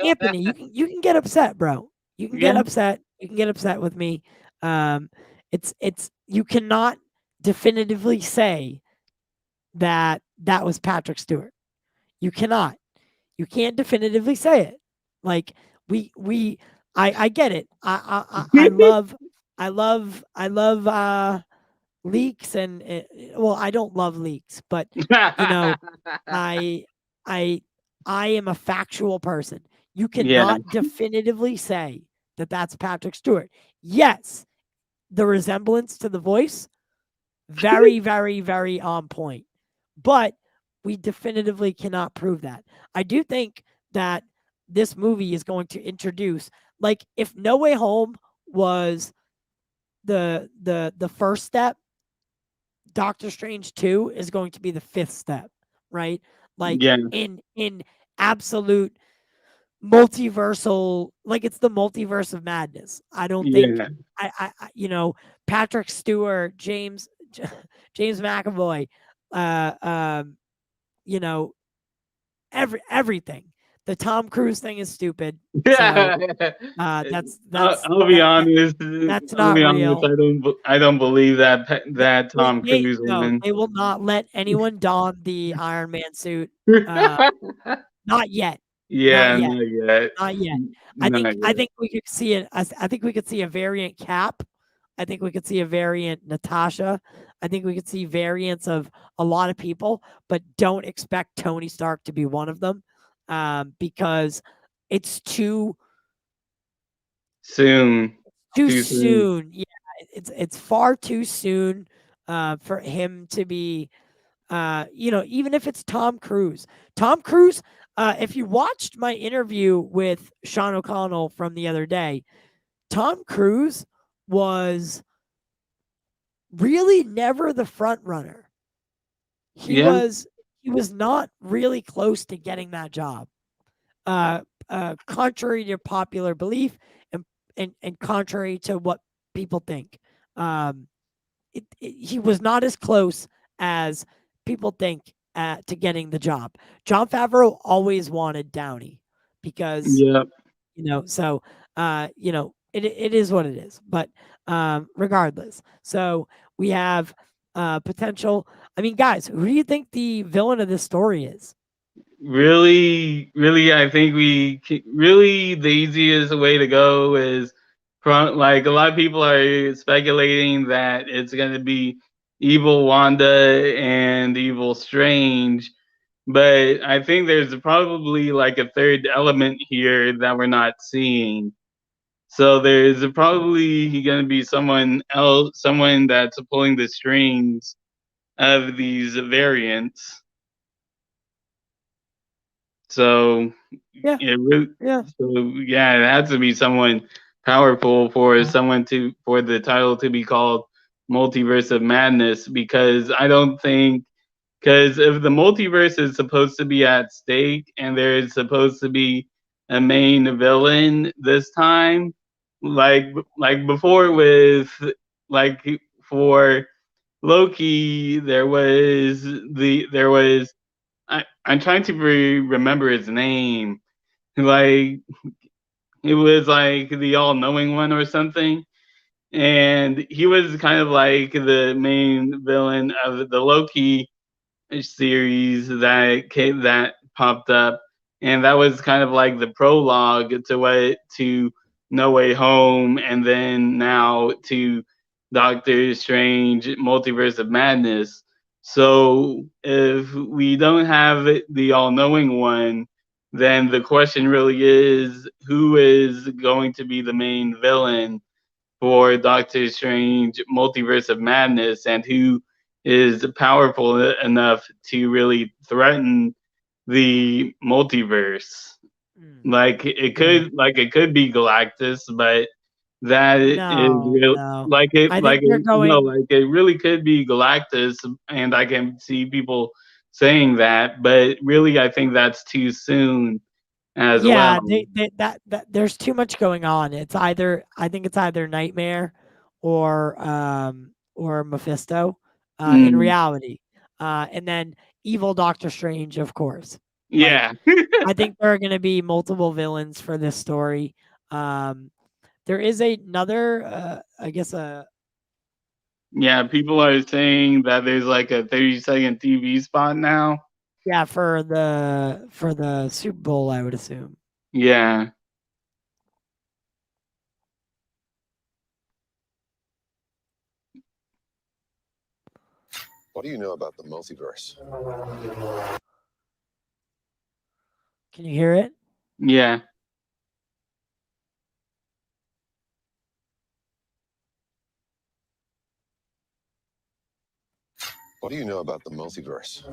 Anthony, you can get upset, bro. You can get Yeah. upset. You can get upset with me. Um, it's you cannot definitively say that was Patrick Stewart. You cannot. You can't definitively say it. Like I get it. I love leaks and well, I don't love leaks, but I I I am a factual person. You Yeah. cannot definitively say that that's Patrick Stewart. Yes, the resemblance to the voice, very, very, very on point. But we definitively cannot prove that. I do think that this movie is going to introduce, like, if No Way Home was the first step, Doctor Strange 2 is going to be the fifth step, right? Like Yeah. in absolute multiversal, like it's the multiverse of madness. I don't think Yeah. Patrick Stewart, James McAvoy, uh um, everything the Tom Cruise thing is stupid. So Yeah. I'll be honest. that's I'll not be real. honest. I don't believe that They, Tom Cruise no, one. they will not let anyone don the Iron Man suit. Not yet. Yeah, Not yet. not yet. Not yet. Not I yet. think we could see it. I think we could see a variant Cap. I think we could see a variant Natasha. I think we could see variants of a lot of people, but don't expect Tony Stark to be one of them, because it's too Soon. too soon. Yeah, it's far too soon for him to be. Even if it's Tom Cruise. Tom Cruise, if you watched my interview with Sean O'Connell from the other day, Tom Cruise was really never the front runner. He Yeah. was not really close to getting that job. Contrary to popular belief and contrary to what people think. He was not as close as people think to getting the job. Jon Favreau always wanted Downey because Yep. it is what it is. But regardless, so we have potential. I mean, guys, who do you think the villain of this story is? Really, I think really the easiest way to go is from like a lot of people are speculating that it's going to be evil Wanda and evil Strange, but I think there's probably like a third element here that we're not seeing. So there's probably going to be someone else, someone that's pulling the strings of these variants. So Yeah. Yeah. So yeah, it has to be someone powerful for for the title to be called Multiverse of Madness, because I don't think, because if the multiverse is supposed to be at stake and there is supposed to be a main villain this time, like before with like for Loki, there was I'm trying to remember his name. Like it was like the all-knowing one or something, and he was kind of like the main villain of the Loki series that popped up, and that was kind of like the prologue to No Way Home, and then now to Doctor Strange Multiverse of Madness. So if we don't have the all-knowing one, then the question really is, who is going to be the main villain for Doctor Strange Multiverse of Madness, and who is powerful enough to really threaten the multiverse? Like it could be Galactus, but that is real. No. Like I think they're going. like it really could be Galactus, and I can see people saying that, but really I think that's too soon as Yeah, well. that there's too much going on. I think it's either Nightmare or Mephisto in reality. And then evil Doctor Strange, of course. Yeah. I think there are going to be multiple villains for this story. There is another I guess Yeah, people are saying that there's like a 30-second TV spot now. yeah, for the Super Bowl, I would assume. Yeah. What do you know about the multiverse? Can you hear it? Yeah. What do you know about the multiverse?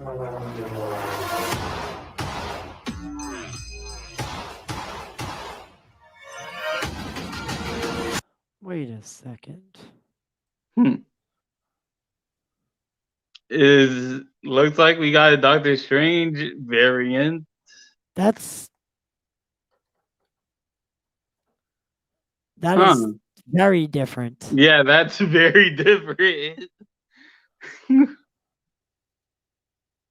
Wait a second. Looks like we got a Doctor Strange variant. That is very different. Yeah, that's very different.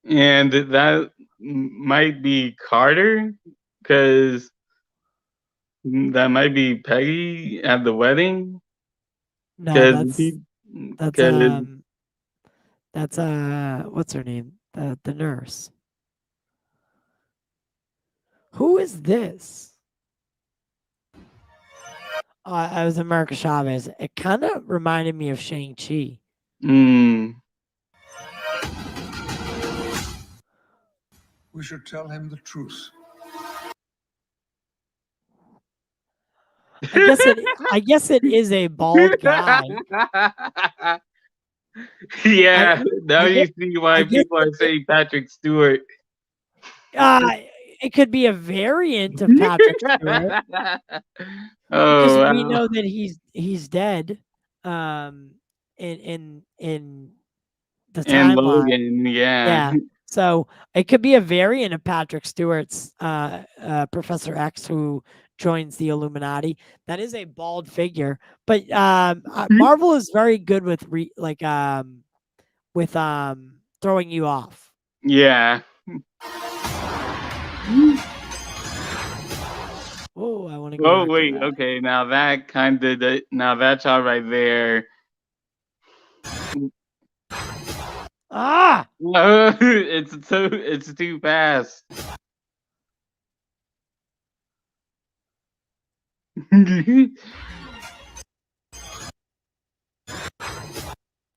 And that might be Carter because that might be Peggy at the wedding. No, Because that's because that's what's her name? The nurse. Who is this? I was America Chavez. It kind of reminded me of Shang-Chi. We should tell him the truth. I guess it is a bald guy. Yeah, now I you guess, see I why guess people are saying Patrick Stewart. it could be a variant of Patrick Stewart because Oh we wow. know that he's dead. In the And timeline. Logan, yeah. Yeah. So it could be a variant of Patrick Stewart's Professor X who joins the Illuminati. That is a bald figure, but Marvel is very good with throwing you off. Yeah. Oh, I want to go Oh back wait, to that. okay. Now that kind of now that shot right there. Ah, It's too fast.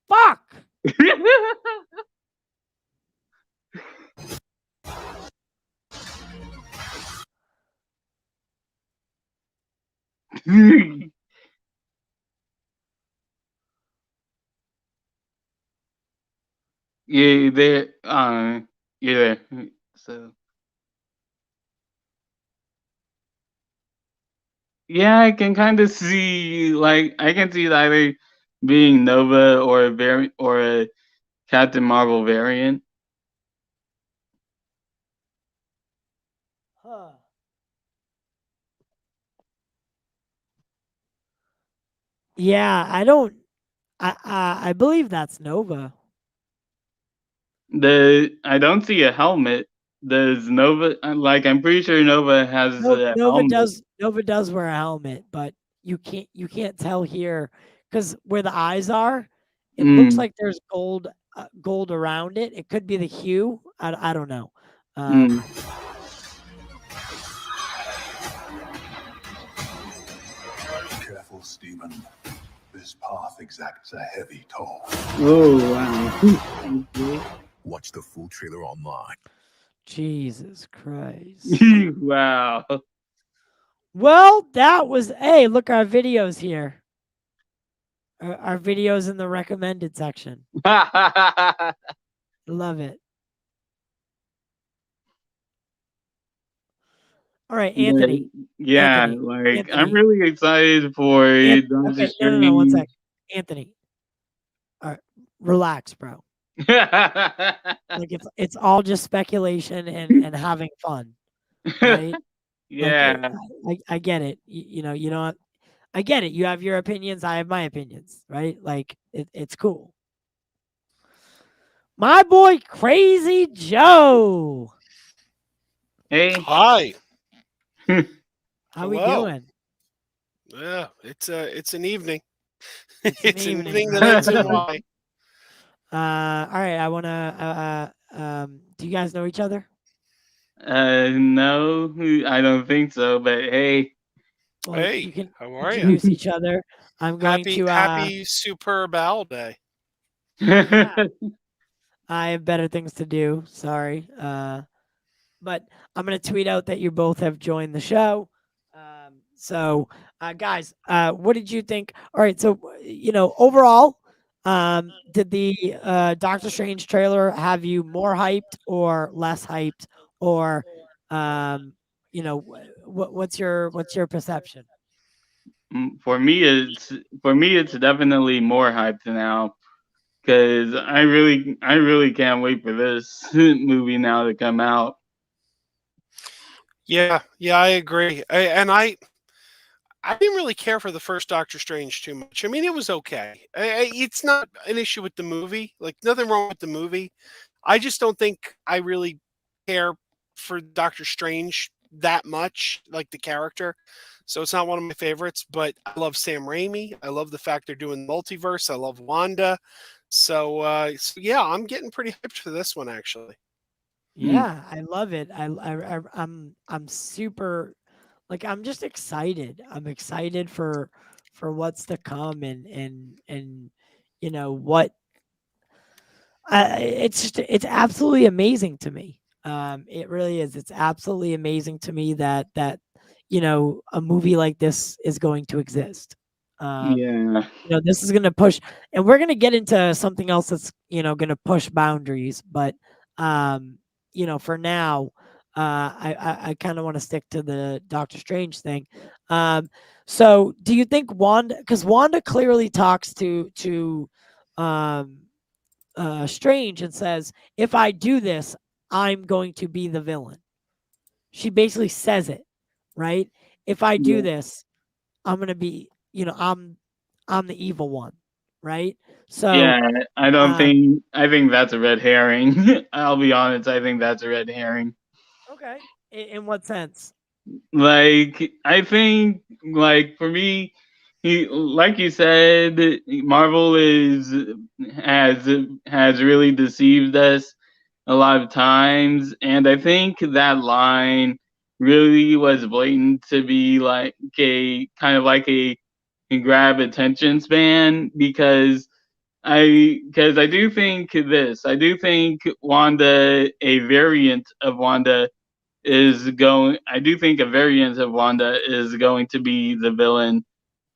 fuck! Yeah, there. Yeah. So yeah, I can kind of see like I can see it either being Nova or a Captain Marvel variant. Huh. Yeah, I don't. I believe that's Nova. I don't see a helmet. Does Nova like I'm pretty sure Nova has a helmet. Nova does wear a helmet, but you can't tell here because where the eyes are, it looks Mm, like there's gold around it. It could be the hue. I don't know. mm. Careful, Stephen. This path exacts a heavy toll. Oh wow. Okay. Watch the full trailer online. Jesus Christ. Wow. Well, that was. Hey, look, our videos here. Our videos in the recommended section. Love it. All right, Anthony. Yeah, Anthony. like I'm Anthony. really excited for Doctor Okay, no, one Strange. sec. Anthony. All right, relax, bro. Like it's all just speculation and having fun, right? Like Yeah. I get it. You know, I get it. You have your opinions. I have my opinions, right? Like it's cool. My boy, Crazy Joe. Hey. Hi. How we Hello. doing? Yeah, it's an evening. It's an It's an evening, evening that right? ends in Y. All right. I wanna. Do you guys know each other? No, I don't think so, but hey. Well, you Hey, can how are you? introduce each other. I'm going Happy to. happy Superb Owl Day. I have better things to do. Sorry. But I'm going to tweet out that you both have joined the show. Guys, what did you think? All right. So, overall, did the Doctor Strange trailer have you more hyped or less hyped? Or, what's your perception? for me it's definitely more hyped now because I really can't wait for this movie now to come out. Yeah, I agree. I didn't really care for the first Doctor Strange too much. I mean, it was okay. It's not an issue with the movie. Like nothing wrong with the movie. I just don't think I really care for Doctor Strange that much, like the character. So it's not one of my favorites, but I love Sam Raimi. I love the fact they're doing multiverse. I love Wanda. So yeah, I'm getting pretty hyped for this one actually. Yeah, I love it. I'm super like I'm just excited. I'm excited for what's to come and what it's just it's absolutely amazing to me. It really is. It's absolutely amazing to me that a movie like this is going to exist. Yeah. This is going to push, and we're going to get into something else that's going to push boundaries. But for now, I kind of want to stick to the Doctor Strange thing. So, do you think Wanda? Because Wanda clearly talks to um, Strange and says, "If I do this, I'm going to be the villain." She basically says it, right? If I do Yeah. this, I'm gonna be, I'm the evil one, right? So, Yeah, I don't um, think I think that's a red herring. I'll be honest, I think that's a red herring. okay. In what sense? Like I think like for me, like you said, Marvel is has has really deceived us a lot of times, and I think that line really was blatant to be like a kind of like a grab attention span because I do think this. I do think Wanda, a variant of Wanda, is going. I do think a variant of Wanda is going to be the villain,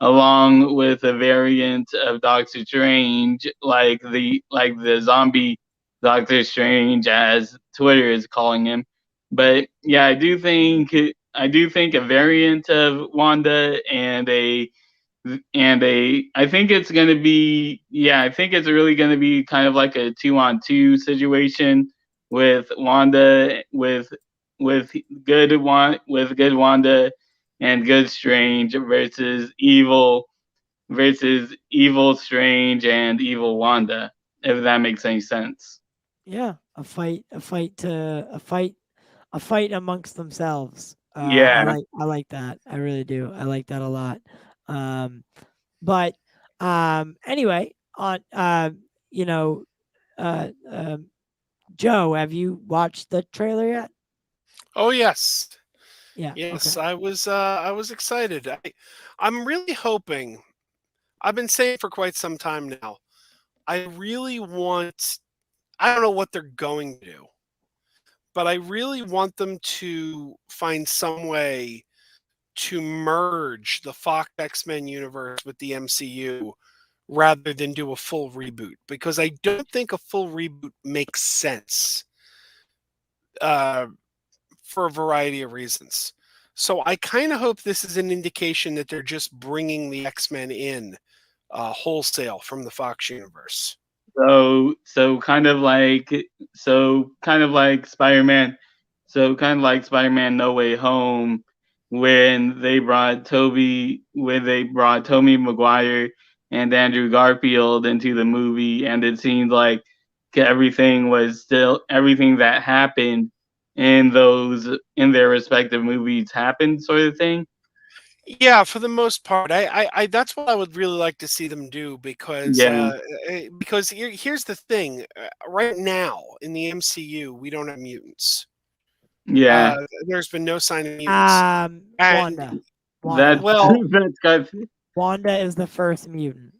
along with a variant of Doctor Strange, like the zombie Doctor Strange, as Twitter is calling him. But yeah, I do think a variant of Wanda and I think it's going to be, yeah, I think it's really going to be kind of like a 2-on-2 situation with Wanda with good Wanda and good Strange versus evil Strange and evil Wanda, if that makes any sense. Yeah, a fight amongst themselves. Yeah. I like that. I really do. I like that a lot. Um, but anyway, on you know, uh, um, Joe, have you watched the trailer yet? Oh yes. Yeah. Yes, Okay. I was excited. I'm really hoping. I've been saying for quite some time now. I really want I don't know what they're going to do, but I really want them to find some way to merge the Fox X-Men universe with the MCU rather than do a full reboot because I don't think a full reboot makes sense uh, for a variety of reasons. So I kind of hope this is an indication that they're just bringing the X-Men in wholesale from the Fox universe. So kind of like Spider-Man. So kind of like Spider-Man No Way Home when they brought Tobey Maguire and Andrew Garfield into the movie, and it seemed like everything that happened in their respective movies happened, sort of thing. Yeah, for the most part, that's what I would really like to see them do Yeah. because here's the thing: right now in the MCU, we don't have mutants. Yeah. There's been no sign of mutants, and Wanda. That's Wanda. well, that's got Wanda is the first mutant.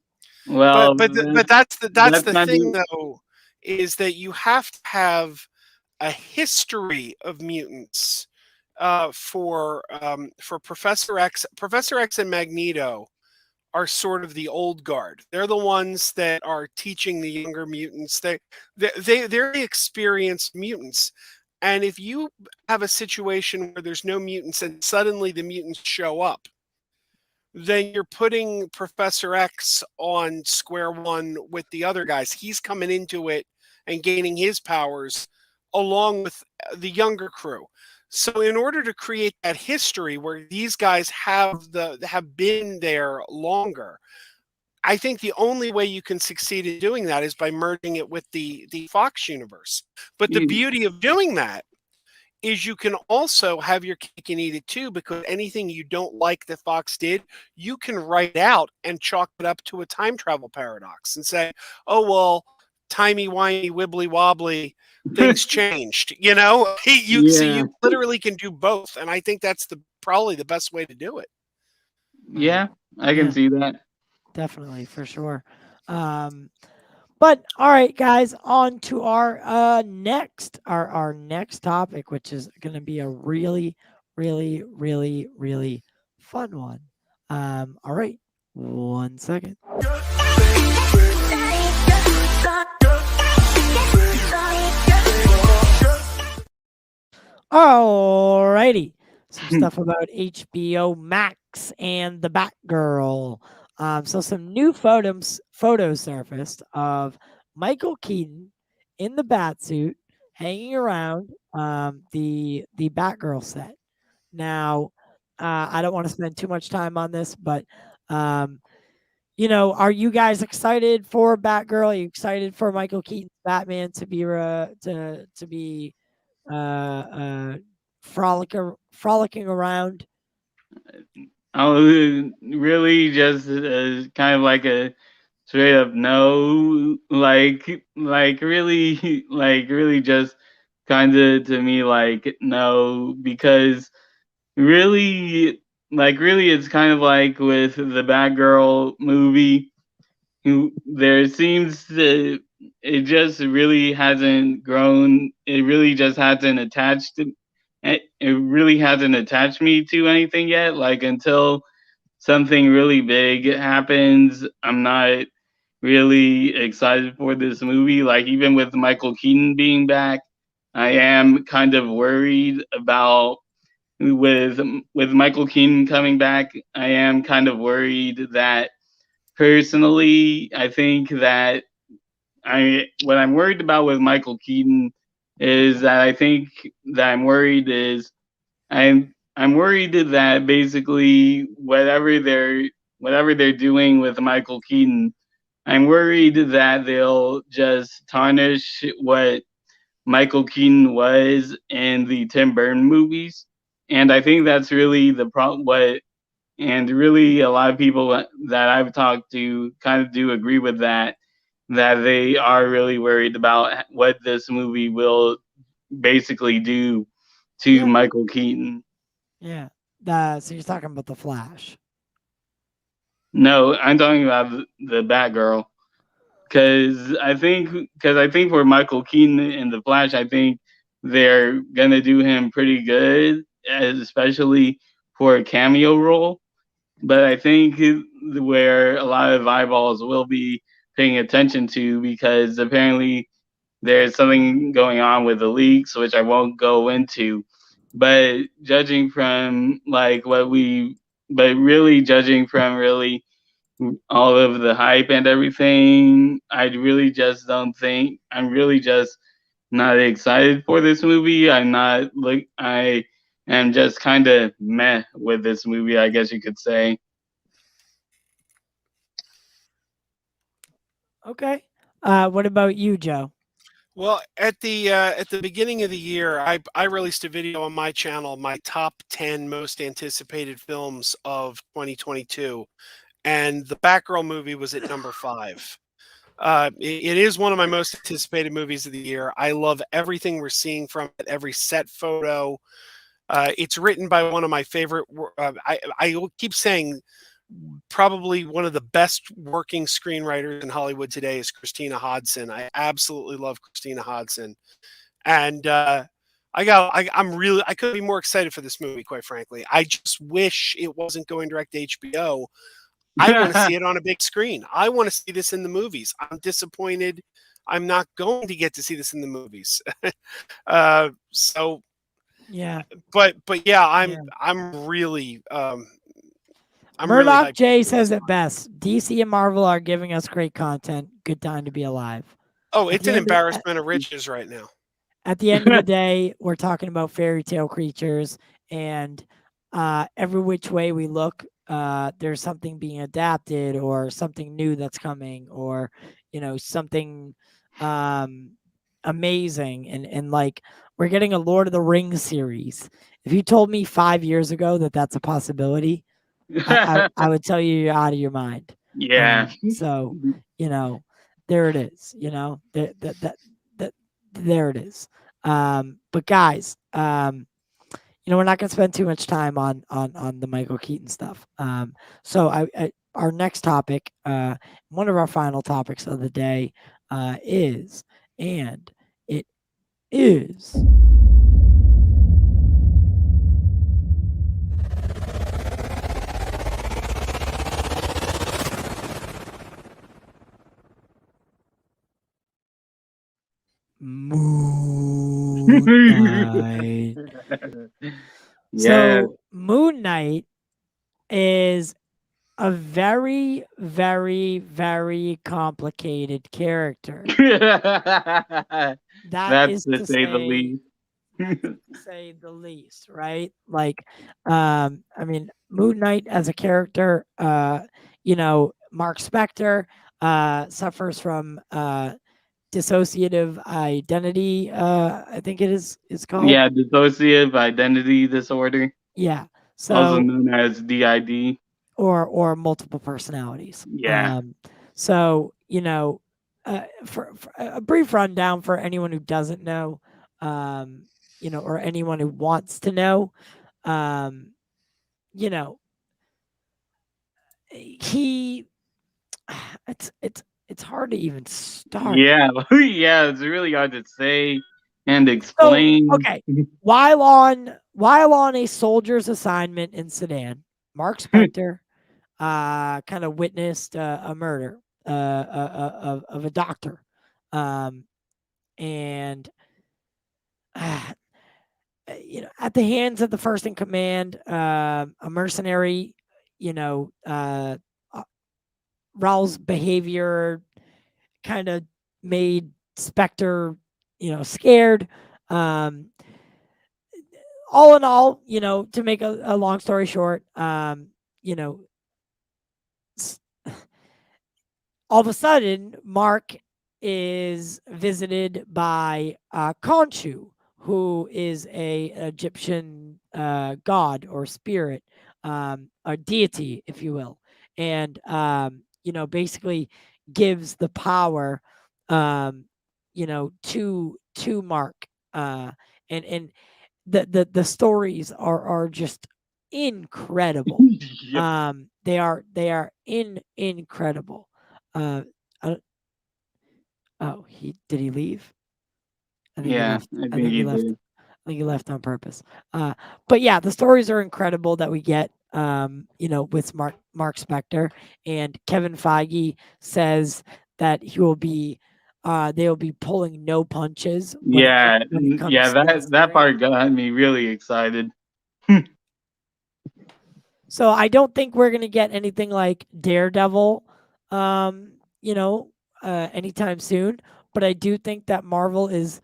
well but that's that's the kind thing of though, is that you have to have a history of mutants for Professor X. Professor X and Magneto are sort of the old guard. They're the ones that are teaching the younger mutants. They're the experienced mutants. And if you have a situation where there's no mutants and suddenly the mutants show up, then you're putting Professor X on square one with the other guys. He's coming into it and gaining his powers along with the younger crew. So in order to create that history where these guys have been there longer, I think the only way you can succeed in doing that is by merging it with the Fox universe. But the beauty of doing that is you can also have your cake and eat it too, because anything you don't like that Fox did, you can write out and chalk it up to a time travel paradox and say, oh, well, timey-wimey, wibbly-wobbly, things changed, you know? So Yeah, you literally can do both, and I think that's probably the best way to do it. yeah, I can Yeah. see that. Definitely, for sure. But all right, guys, on to our next topic, which is going to be a really, really, really, really fun one. All right, 1 second. All righty, some stuff about HBO Max and the Batgirl. So some new photos surfaced of Michael Keaton in the Batsuit hanging around the Batgirl set. Now, I don't want to spend too much time on this, but um, are you guys excited for Batgirl? Are you excited for Michael Keaton's Batman to be uh, uh, frolicking around? Oh, really? Just kind of like a straight up no, really, like really, just kind of to me like no, because really, really, it's kind of like with the Batgirl movie. There seems to it just really hasn't grown. It really just hasn't attached. It really hasn't attached me to anything yet. Like until something really big happens, I'm not really excited for this movie. Like even with Michael Keaton being back, I am kind of worried about with Michael Keaton coming back. I am kind of worried that personally, I think that what I'm worried about with Michael Keaton is that I think that I'm worried that basically whatever they're doing with Michael Keaton, I'm worried that they'll just tarnish what Michael Keaton was in the Tim Burton movies, and I think that's really the problem. And really, a lot of people that I've talked to kind of do agree with that. That they are really worried about what this movie will basically do to Yeah, Michael Keaton. yeah. So you're talking about the Flash. No, I'm talking about the Batgirl. Because I think for Michael Keaton in the Flash, I think they're gonna do him pretty good, especially for a cameo role. But I think where a lot of eyeballs will be paying attention to, because apparently there's something going on with the leaks, which I won't go into. But judging from like but really judging from really all of the hype and everything, I really just don't think I'm really just not excited for this movie. I am just kind of meh with this movie, I guess you could say. Okay. What about you, Joe? Well, at the beginning of the year, I released a video on my channel, my top 10 most anticipated films of 2022, and the Batgirl movie was at number 5. It is one of my most anticipated movies of the year. I love everything we're seeing from it, every set photo. It's written by one of my favorite. I keep saying probably one of the best working screenwriters in Hollywood today is Christina Hodson. I absolutely love Christina Hodson, and I couldn't be more excited for this movie. Quite frankly, I just wish it wasn't going direct to HBO. I want to see it on a big screen. I want to see this in the movies. I'm disappointed. I'm not going to get to see this in the movies. So, Yeah. but yeah, Yeah. I'm really I'm really Murdoch hyped J for this says it one. best. DC and Marvel are giving us great content. Good time to be alive. Oh, At it's the an end of, at, embarrassment of riches right now. at the end of the day, we're talking about fairy tale creatures, and every which way we look, there's something being adapted or something new that's coming, or something amazing, and like we're getting a Lord of the Rings series. If you told me 5 years ago that that's a possibility, I would tell you you're out of your mind. Yeah. So, you know, there it is, you know, that there it is. But guys, you know, we're not going to spend too much time on the Michael Keaton stuff. So our next topic, one of our final topics of the day, is, and it is. MoonKnight. Yeah. So MoonKnight is a very, very, very complicated character. That That's is to to say the say, least. that's to say the least, right? Like, I mean, Moon Knight as a character, you know, Marc Spector suffers from dissociative identity. I think it's called. Yeah, dissociative identity disorder, Yeah. also So known as DID. or multiple personalities. Yeah. So you know, for a brief rundown for anyone who doesn't know, you know, or anyone who wants to know, um, you know, he, it's hard to even start. Yeah. Yeah, it's really hard to say and So explain. okay, while on a soldier's assignment in Sudan, Marc Spector kind of witnessed a murder of a doctor, um, and you know, at the hands of the first in command, a mercenary, you know, Raul's behavior kind of made Spectre, you know, scared. Um, all in all, you know, to make a long story short, you know, all of a sudden, Marc is visited by Khonshu, who is a Egyptian god or spirit, a deity, if you will, and you know, basically gives the power, um, you know, to Marc, and the stories are just incredible. Yep. They are incredible. Uh, I oh, he leave? I think he Yeah, left. I I think think he you left. did. I think he left on purpose. But yeah, the stories are incredible that we get. You know, with Marc Spector, and Kevin Feige says that he will be. They will be pulling no punches Yeah, when it yeah, comes to the that series. part got me really excited. So I don't think we're gonna get anything like Daredevil, you know, anytime soon. But I do think that Marvel is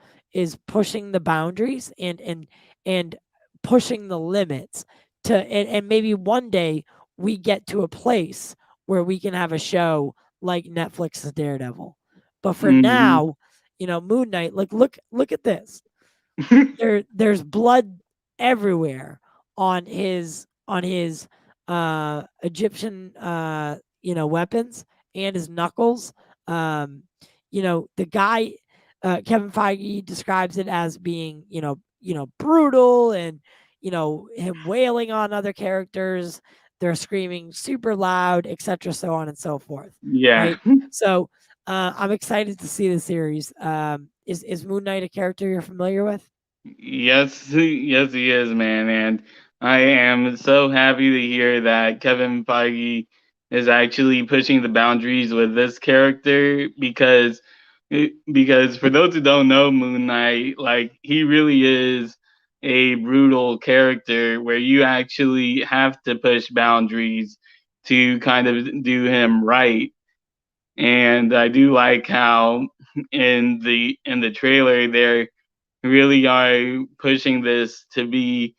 pushing the boundaries and pushing the limits to, and maybe one day we get to a place where we can have a show like Netflix's Daredevil. But for Mhm. now, you know, Moon Knight, like look at this. There's blood everywhere on his Egyptian you know, weapons, and his knuckles. Um, you know, the guy, Kevin Feige describes it as being, you know, brutal, and you know, him wailing on other characters. They're screaming super loud, etc., so on and so forth. Yeah. Right. So I'm excited to see the series. Is Moon Knight a character you're familiar with? Yes, yes, he is, man, and I am so happy to hear that Kevin Feige is actually pushing the boundaries with this character because for those who don't know Moon Knight, like he really is a brutal character where you actually have to push boundaries to kind of do him right. And I do like how in the trailer they really are pushing this to be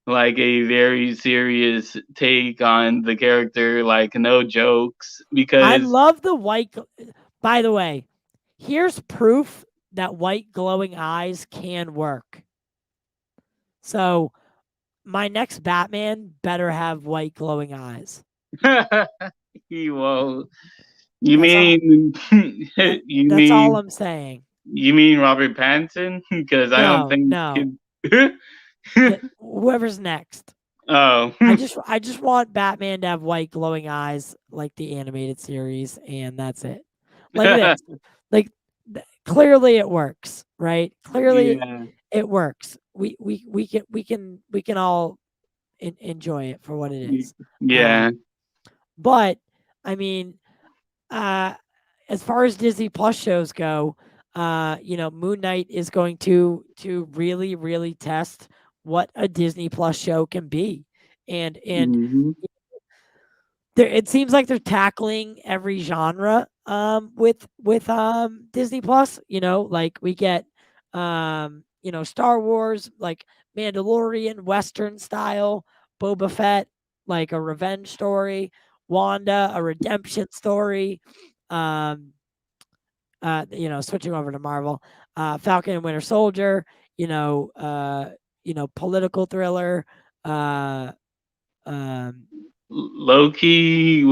like a very serious take on the character, like no jokes, I because love the white. By the way, here's proof that white glowing eyes can work. So my next Batman better have white glowing eyes. Well, you That's all. mean you That's all mean I'm saying. you mean Robert Pattinson? Because I don't No, think no. Whoever's next. Oh, I just want Batman to have white glowing eyes like the animated series, and that's it. Like this. Like clearly it works, right? Clearly yeah, it works. We can all enjoy it for what it is. yeah. But I mean, as far as Disney Plus shows go, Moon Knight is going to really test what a Disney Plus show can be, and hmm it seems like they're tackling every genre with Disney Plus. Like we get Star Wars, like Mandalorian Western style, Boba Fett, like a revenge story, Wanda, a redemption story. Um, Switching over to Marvel, Falcon and Winter Soldier, political thriller, um, Loki,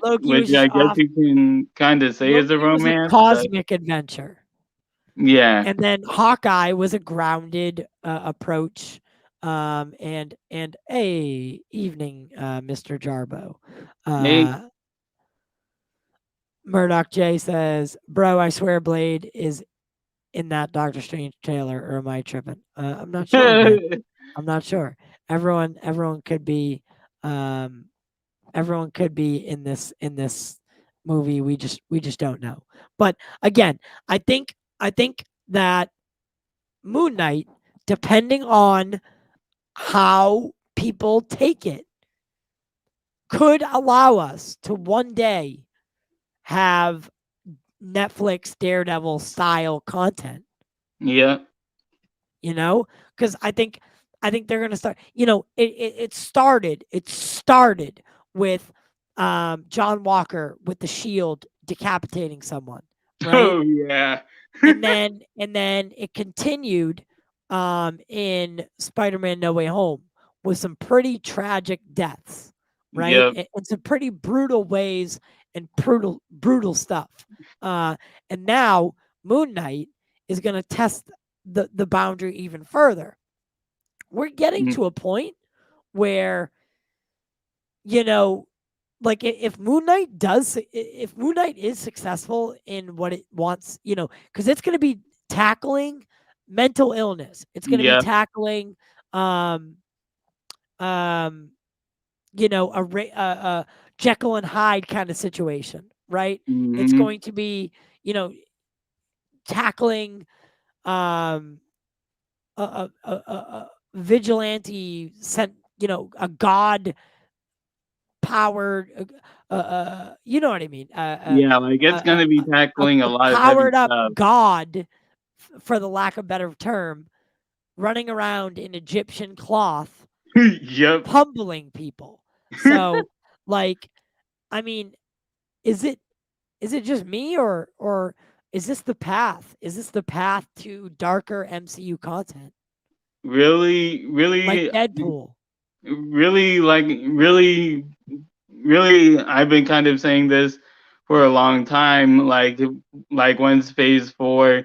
Loki which was just I guess off. you can kind of say is a Loki was a romance, but cosmic adventure, yeah. and then Hawkeye was a grounded approach. And a evening, Mr. Jarbo. Hey, Murdoch J says, "Bro, I swear Blade is in that Doctor Strange trailer, or am I tripping? I'm not sure, man. I'm not sure. Everyone could be, um, everyone could be in this movie. We just don't know. But again, I think that Moon Knight, depending on how people take it, could allow us to one day have Netflix Daredevil style content. yeah. Because I think they're gonna start. It started with John Walker with the shield decapitating someone, right? Oh yeah. and then it continued in Spider-Man No Way Home with some pretty tragic deaths, right? Yep. And some pretty brutal ways and brutal stuff. And now Moon Knight is going to test the boundary even further. We're getting Mm, to a point where, you know, like if Moon Knight is successful in what it wants, because it's going to be tackling mental illness. It's going to be Yep. tackling, um, um, a Jekyll and Hyde kind of situation, right? It's hmm going to be, tackling, um, a vigilante sent, a god powered, you know what I mean? Yeah, like it's gonna be tackling a A lot of heavy powered up stuff. god, for the lack of better term, running around in Egyptian cloth, Yep. humbling people. So, like, I mean, is it just me, or is this the path? Is this the path to darker MCU content Really, like really, Deadpool? really, really, I've been kind of saying this for a long time. Like once Phase Four,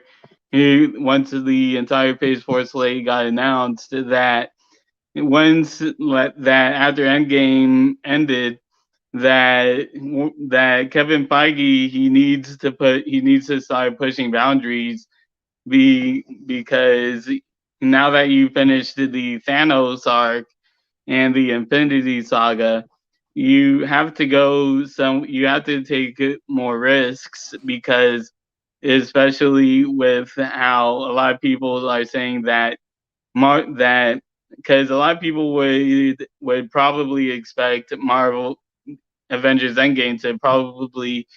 once the entire Phase Four slate got announced, that that after Endgame ended, that Kevin Feige he needs to start pushing boundaries, because now that you finished the Thanos arc and the Infinity Saga, you have to take more risks, because especially with how a lot of people are saying that that because a lot of people would probably expect Marvel Avengers Endgame to probably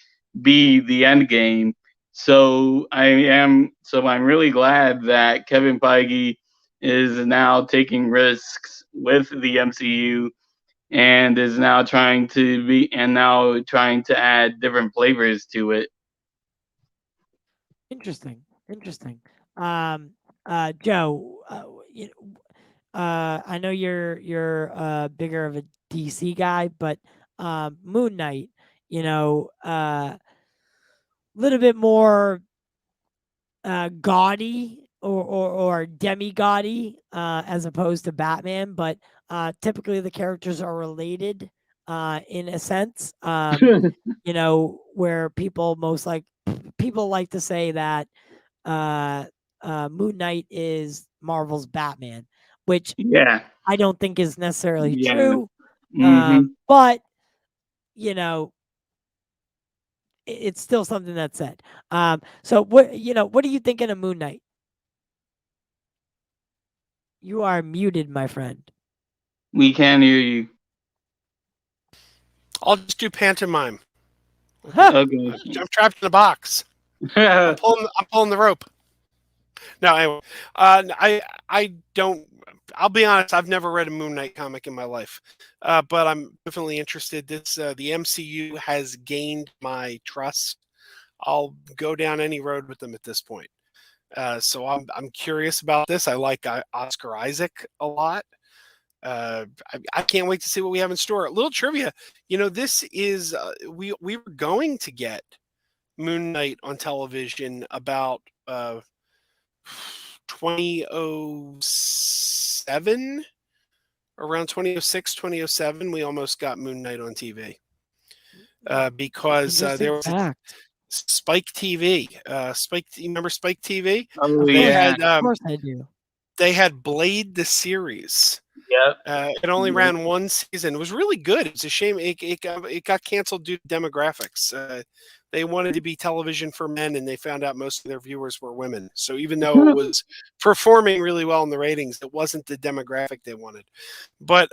be the end game. I'm really glad that Kevin Feige is now taking risks with the MCU, and is now trying to add different flavors to it. Interesting. Interesting. Joe, I know you're bigger of a DC guy, but Moon Knight, little bit more gaudy or demi-gaudy as opposed to Batman, but typically the characters are related in a sense. Where people like to say that uh, Moon Knight is Marvel's Batman, which Yeah. I don't think is necessarily Yeah. true. Hmm. But you know, it's still something that's said. So what are you thinking of Moon Knight? You are muted, my friend. We can hear you. I'll just do pantomime. Huh. Okay. I'm trapped in a box. I'm pulling the rope. No, anyway, I don't. I'll be honest. I've never read a Moon Knight comic in my life, but I'm definitely interested. The MCU has gained my trust. I'll go down any road with them at this point. So I'm curious about this. I like Oscar Isaac a lot. I can't wait to see what we have in store. A little trivia, this is we were going to get Moon Knight on television about 2007, around 2006, 2007. We almost got Moon Knight on TV because Interesting there was a fact. Spike TV. You remember Spike TV? Oh Of They course, yeah. had of course I do. they had Blade the series. Yep. It only Yep. ran one season. It was really good. It's a shame it got canceled due to demographics. They wanted to be television for men, and they found out most of their viewers were women. So even though it was performing really well in the ratings, it wasn't the demographic they wanted. But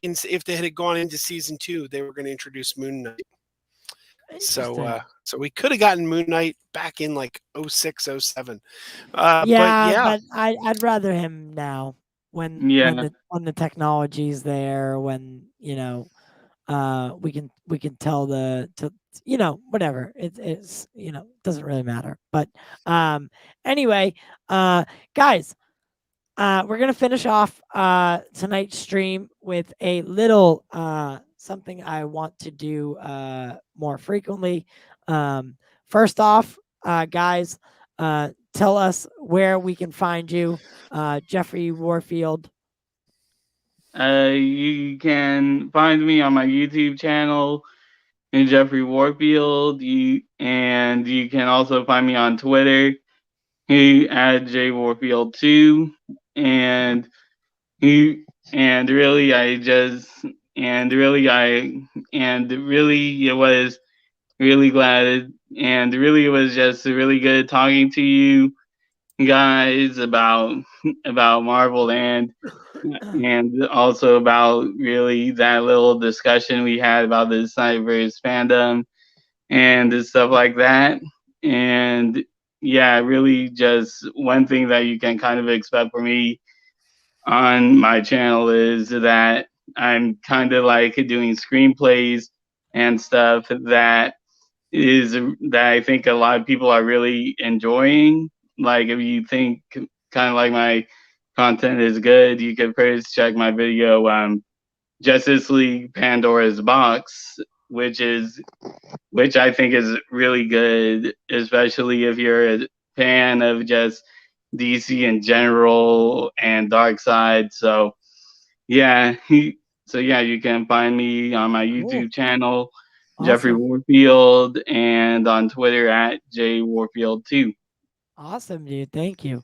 if they had gone into season 2, they were going to introduce Moon Knight. Interesting. So we could have gotten Moon Knight back in like 06, 07. But Yeah, yeah, but I'd rather him now when Yeah. when the technology's there, when we can tell whatever. It's doesn't really matter. But anyway, guys, we're gonna finish off tonight's stream with a little something I want to do more frequently. First off, guys, tell us where we can find you, Jeffrey Warfield. You can find me on my YouTube channel in Jeffrey Warfield. You can also find me on Twitter at jwarfield2. And he and really I just and really I and really it was really glad and really it was just really good talking to you guys about Marvel and also about really that little discussion we had about the Snyderverse fandom and stuff like that. And yeah, really just one thing that you can kind of expect from me on my channel is that I'm kind of like doing screenplays and stuff is that I think a lot of people are really enjoying. Like if you think kind of like my content is good, you could first check my video Justice League Pandora's Box, which is which I think is really good, especially if you're a fan of just DC in general and Dark Side. So yeah, you can find me on my Cool. YouTube channel, Jeffrey Awesome. Warfield, and on Twitter at jwarfield2. Awesome, dude. Thank you.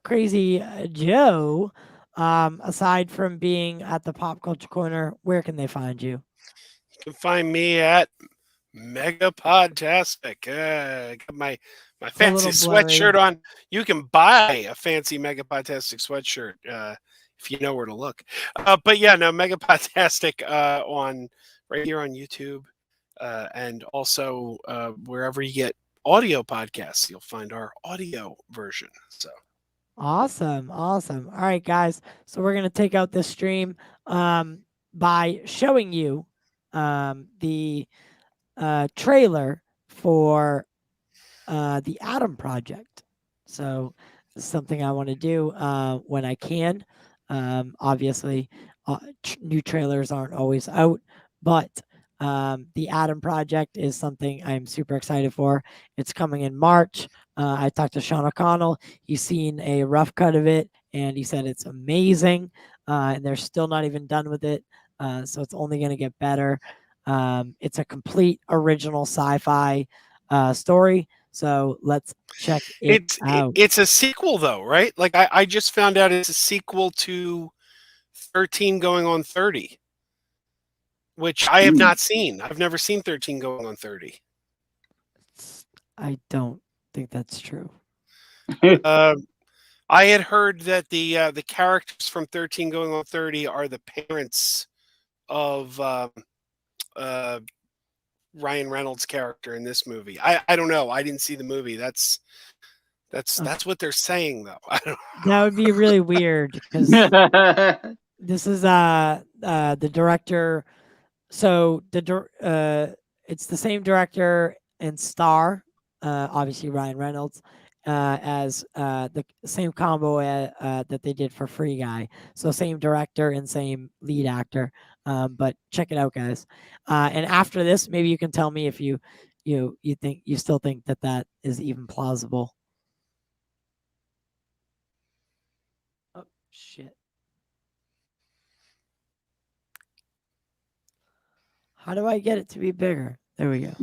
Crazy Joe, aside from being at the Pop Culture Corner, where can they find you? you can find me at Mega Podtastic. Got my It's a fancy little blurry. sweatshirt on. You can buy a fancy Mega Podtastic sweatshirt if you know where to look. But yeah, no, Mega Podtastic on right here on YouTube and also wherever you get audio podcasts, you'll find our audio version. So Awesome. Awesome. All right, guys. So we're going to take out this stream by showing you the trailer for the Atom Project. So it's something I want to do when I can. Obviously, new trailers aren't always out, but the Adam Project is something I'm super excited for. It's coming in March. I talked to Sean O'Connell. He's seen a rough cut of it, and he said it's amazing. And they're still not even done with it, so it's only going to get better. It's a complete original sci-fi story. So let's check it out. It's a sequel though, right? Like I just found out it's a sequel to 13 going on 30, which I have not seen. I've never seen 13 going on 30. I don't think that's true. I had heard that the characters from 13 going on 30 are the parents of Ryan Reynolds' character in this movie. I don't know. I didn't see the movie. That's what they're saying though. I don't That would be really weird because this is the director. So it's the same director and star, obviously Ryan Reynolds, as the same combo that they did for Free Guy. So same director and same lead actor. But check it out, guys. And after this, maybe you can tell me if you still think that is even plausible. Oh shit. How do I get it to be bigger? There we go.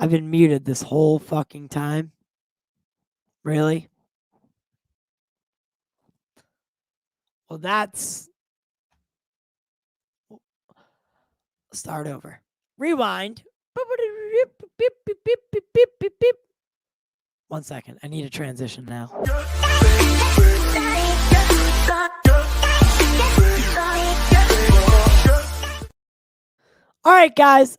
I've been muted this whole fucking time. Really? Well, that's start over. Rewind. 1 second. I need a transition now. All right, guys.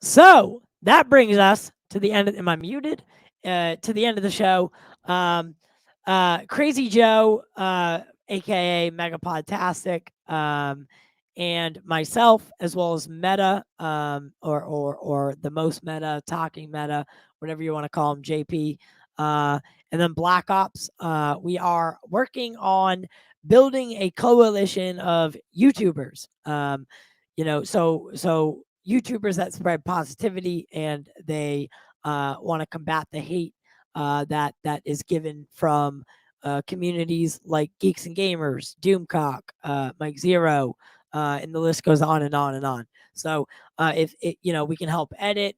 So that brings us to the end of, am I muted? To the end of the show. Crazy Joe, aka Megapodtastic, and myself, as well as Meta, or the most Meta, Talking Meta, whatever you want to call him, JP, and then Black Ops. We are working on building a coalition of YouTubers. So YouTubers that spread positivity and they want to combat the hate that is given from communities like Geeks and Gamers, Doomcock, Mike Zero, and the list goes on and on and on. So if it, we can help edit,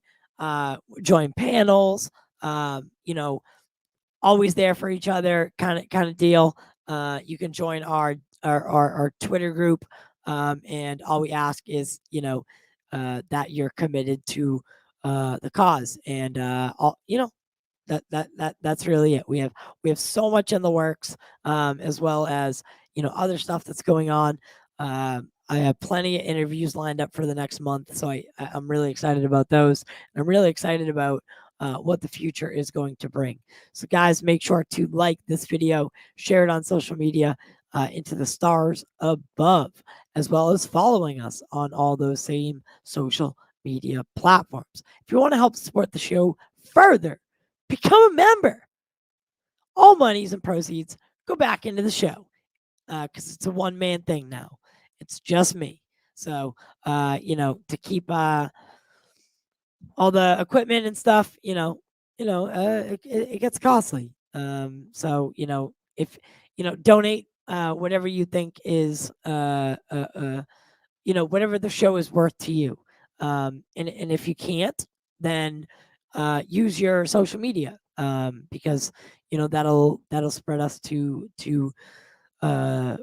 join panels, always there for each other, kind of deal. You can join our Twitter group, and all we ask is that you're committed to the cause, and that's really it. We have so much in the works, as well as other stuff that's going on. I have plenty of interviews lined up for the next month, so I'm really excited about those. I'm really excited about what the future is going to bring. So guys, make sure to like this video, share it on social media, into the stars above, as well as following us on all those same social media platforms. If you want to help support the show further, become a member. All monies and proceeds go back into the show because it's a one-man thing now. It's just me. So, to keep all the equipment and stuff, it gets costly. So, if, donate whatever you think is, whatever the show is worth to you. And if you can't, then use your social media because, that'll spread us to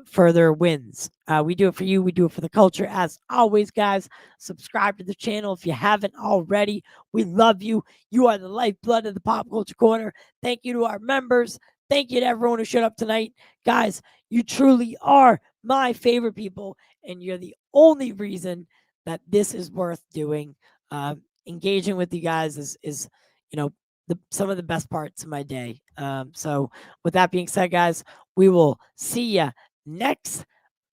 further wins. We do it for you. We do it for the culture. As always, guys, subscribe to the channel if you haven't already. We love you. You are the lifeblood of the Pop Culture Corner. Thank you to our members. Thank you to everyone who showed up tonight. Guys, you truly are my favorite people, and you're the only reason that this is worth doing. Engaging with you guys is some of the best parts of my day. So with that being said, guys, we will see ya next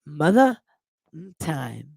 mother time.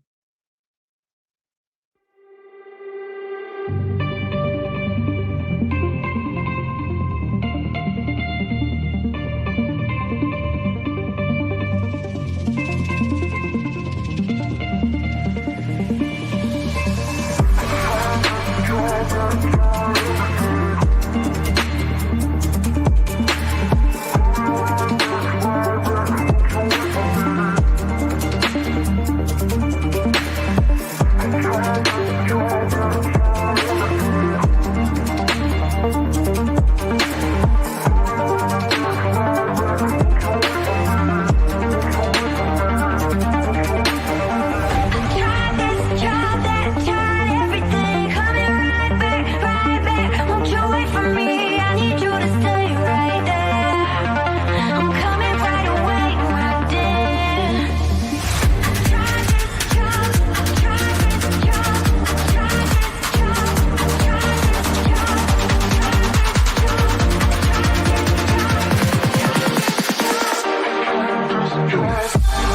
Yes.